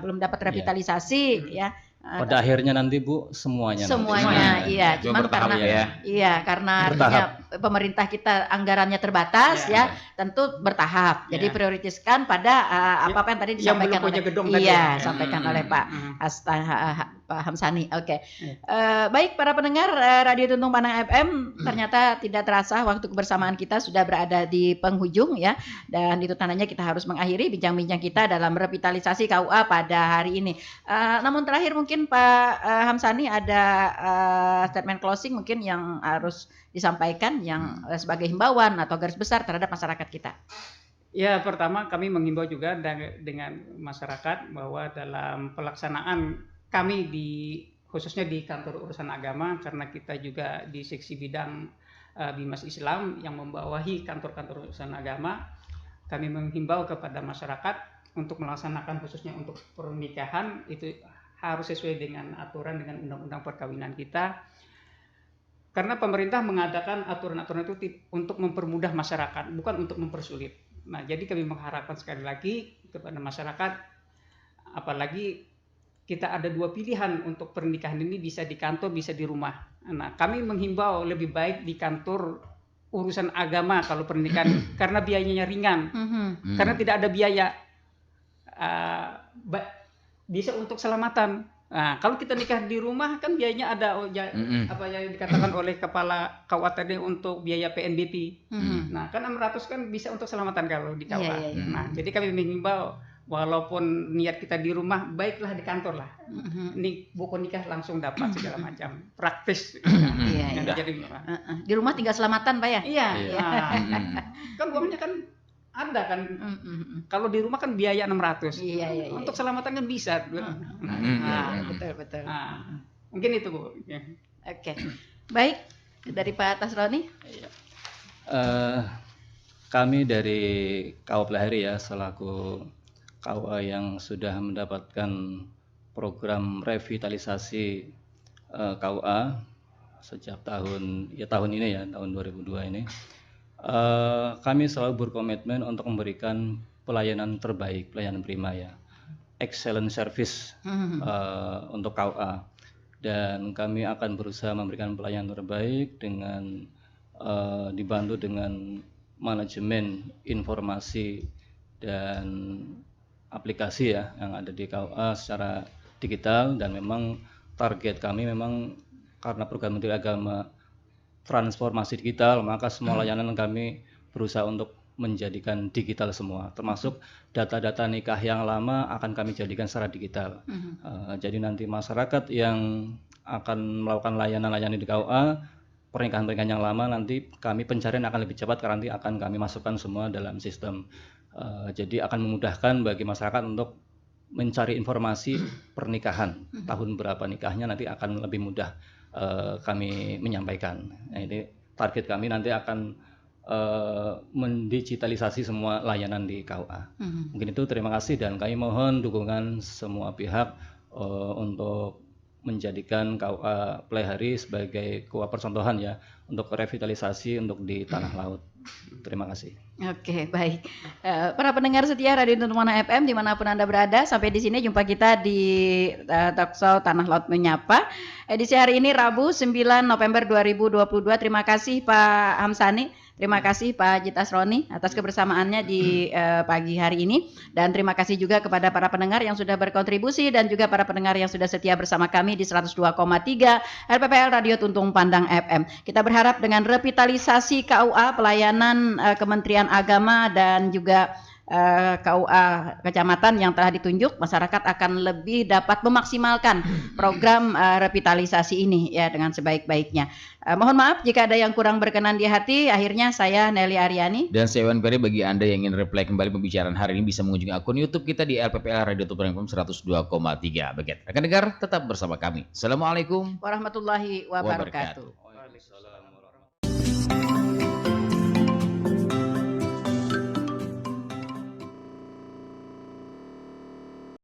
belum dapat Iya. revitalisasi ya. Pada akhirnya nanti Bu semuanya. Semuanya, nanti. iya. Cuma Cuman bertahap karena ya. iya, karena Bertahap. artinya pemerintah kita anggarannya terbatas Iya. ya, tentu bertahap. Jadi Iya. prioritaskan pada apa yang tadi yang disampaikan belum punya oleh gedung tadi iya, ya. sampaikan oleh Pak Pak Hamsani. Oke. Iya. Baik para pendengar Radio Tuntung Panang FM, ternyata tidak terasa waktu kebersamaan kita sudah berada di penghujung ya. Dan itu tandanya kita harus mengakhiri bincang-bincang kita dalam revitalisasi KUA pada hari ini. Namun terakhir mungkin Pak Hamsani ada statement closing mungkin yang harus disampaikan yang sebagai himbauan atau garis besar terhadap masyarakat kita. Ya, pertama kami menghimbau juga dengan masyarakat bahwa dalam pelaksanaan kami khususnya di kantor urusan agama, karena kita juga di seksi bidang Bimas Islam yang membawahi kantor-kantor urusan agama, kami menghimbau kepada masyarakat untuk melaksanakan khususnya untuk pernikahan itu harus sesuai dengan aturan dengan undang-undang perkawinan kita. Karena pemerintah mengadakan aturan-aturan itu untuk mempermudah masyarakat, bukan untuk mempersulit. Nah, jadi kami mengharapkan sekali lagi kepada masyarakat, apalagi kita ada dua pilihan untuk pernikahan ini, bisa di kantor, bisa di rumah. Nah, kami menghimbau lebih baik di kantor urusan agama kalau pernikahan, karena biayanya ringan, karena tidak ada biaya, bisa untuk selamatan. Nah, kalau kita nikah di rumah kan biayanya ada apa yang dikatakan oleh Kepala KUA tadi untuk biaya PNBP. Nah, kan 600 kan bisa untuk selamatan kalau di KUA. Iya. Nah, jadi kami menghimbau walaupun niat kita di rumah, baiklah di kantor lah. Ini buku nikah langsung dapat segala macam praktis. Iya. Jadi Di rumah tinggal selamatan, Pak ya? iya. Kan uangnya kan ada kan. Kalau di rumah kan biaya 600. Iya. Untuk selamatan kan bisa. Betul. Mungkin itu Bu. Ya. Oke. Baik, dari Pak Tasroni. Kami dari KUA Plehari ya, selaku KUA yang sudah mendapatkan program revitalisasi KUA sejak tahun ini ya, tahun 2002 ini. Kami selalu berkomitmen untuk memberikan pelayanan terbaik, pelayanan prima ya, excellent service untuk KUA, dan kami akan berusaha memberikan pelayanan terbaik dengan dibantu dengan manajemen informasi dan aplikasi ya yang ada di KUA secara digital, dan memang target kami memang karena program Menteri Agama transformasi digital, maka semua layanan kami berusaha untuk menjadikan digital semua, termasuk data-data nikah yang lama akan kami jadikan secara digital. Jadi nanti masyarakat yang akan melakukan layanan-layanan di KUA, pernikahan-pernikahan yang lama, nanti kami pencarian akan lebih cepat karena nanti akan kami masukkan semua dalam sistem. Jadi akan memudahkan bagi masyarakat untuk mencari informasi pernikahan, tahun berapa nikahnya, nanti akan lebih mudah kami menyampaikan. Nah, ini target kami nanti akan mendigitalisasi semua layanan di KUA. Mungkin itu, terima kasih, dan kami mohon dukungan semua pihak untuk menjadikan KUA Pleiahari sebagai KUA percontohan ya untuk revitalisasi untuk di tanah laut. Terima kasih. Oke, baik. Para pendengar setia Radio Tuntung Pandan FM dimanapun Anda berada, sampai di sini jumpa kita di Talkshow Tanah Laut Menyapa. Edisi hari ini Rabu 9 November 2022. Terima kasih Pak Hamsani, terima kasih Pak Jitas Roni atas kebersamaannya di pagi hari ini, dan terima kasih juga kepada para pendengar yang sudah berkontribusi dan juga para pendengar yang sudah setia bersama kami di 102,3 RPPL Radio Tuntung Pandang FM. Kita berharap dengan revitalisasi KUA, pelayanan Kementerian Agama dan juga KUA kecamatan yang telah ditunjuk, masyarakat akan lebih dapat memaksimalkan program revitalisasi ini ya dengan sebaik-baiknya. Mohon maaf jika ada yang kurang berkenan di hati. Akhirnya saya Nelly Aryani dan saya Iwan Ferry. Bagi Anda yang ingin replay kembali pembicaraan hari ini bisa mengunjungi akun YouTube kita di LPPL Radio Tuntung 102,3. Bagi rekan dengar tetap bersama kami. Assalamualaikum warahmatullahi wabarakatuh. Waalaikumsalam warahmatullahi wabarakatuh.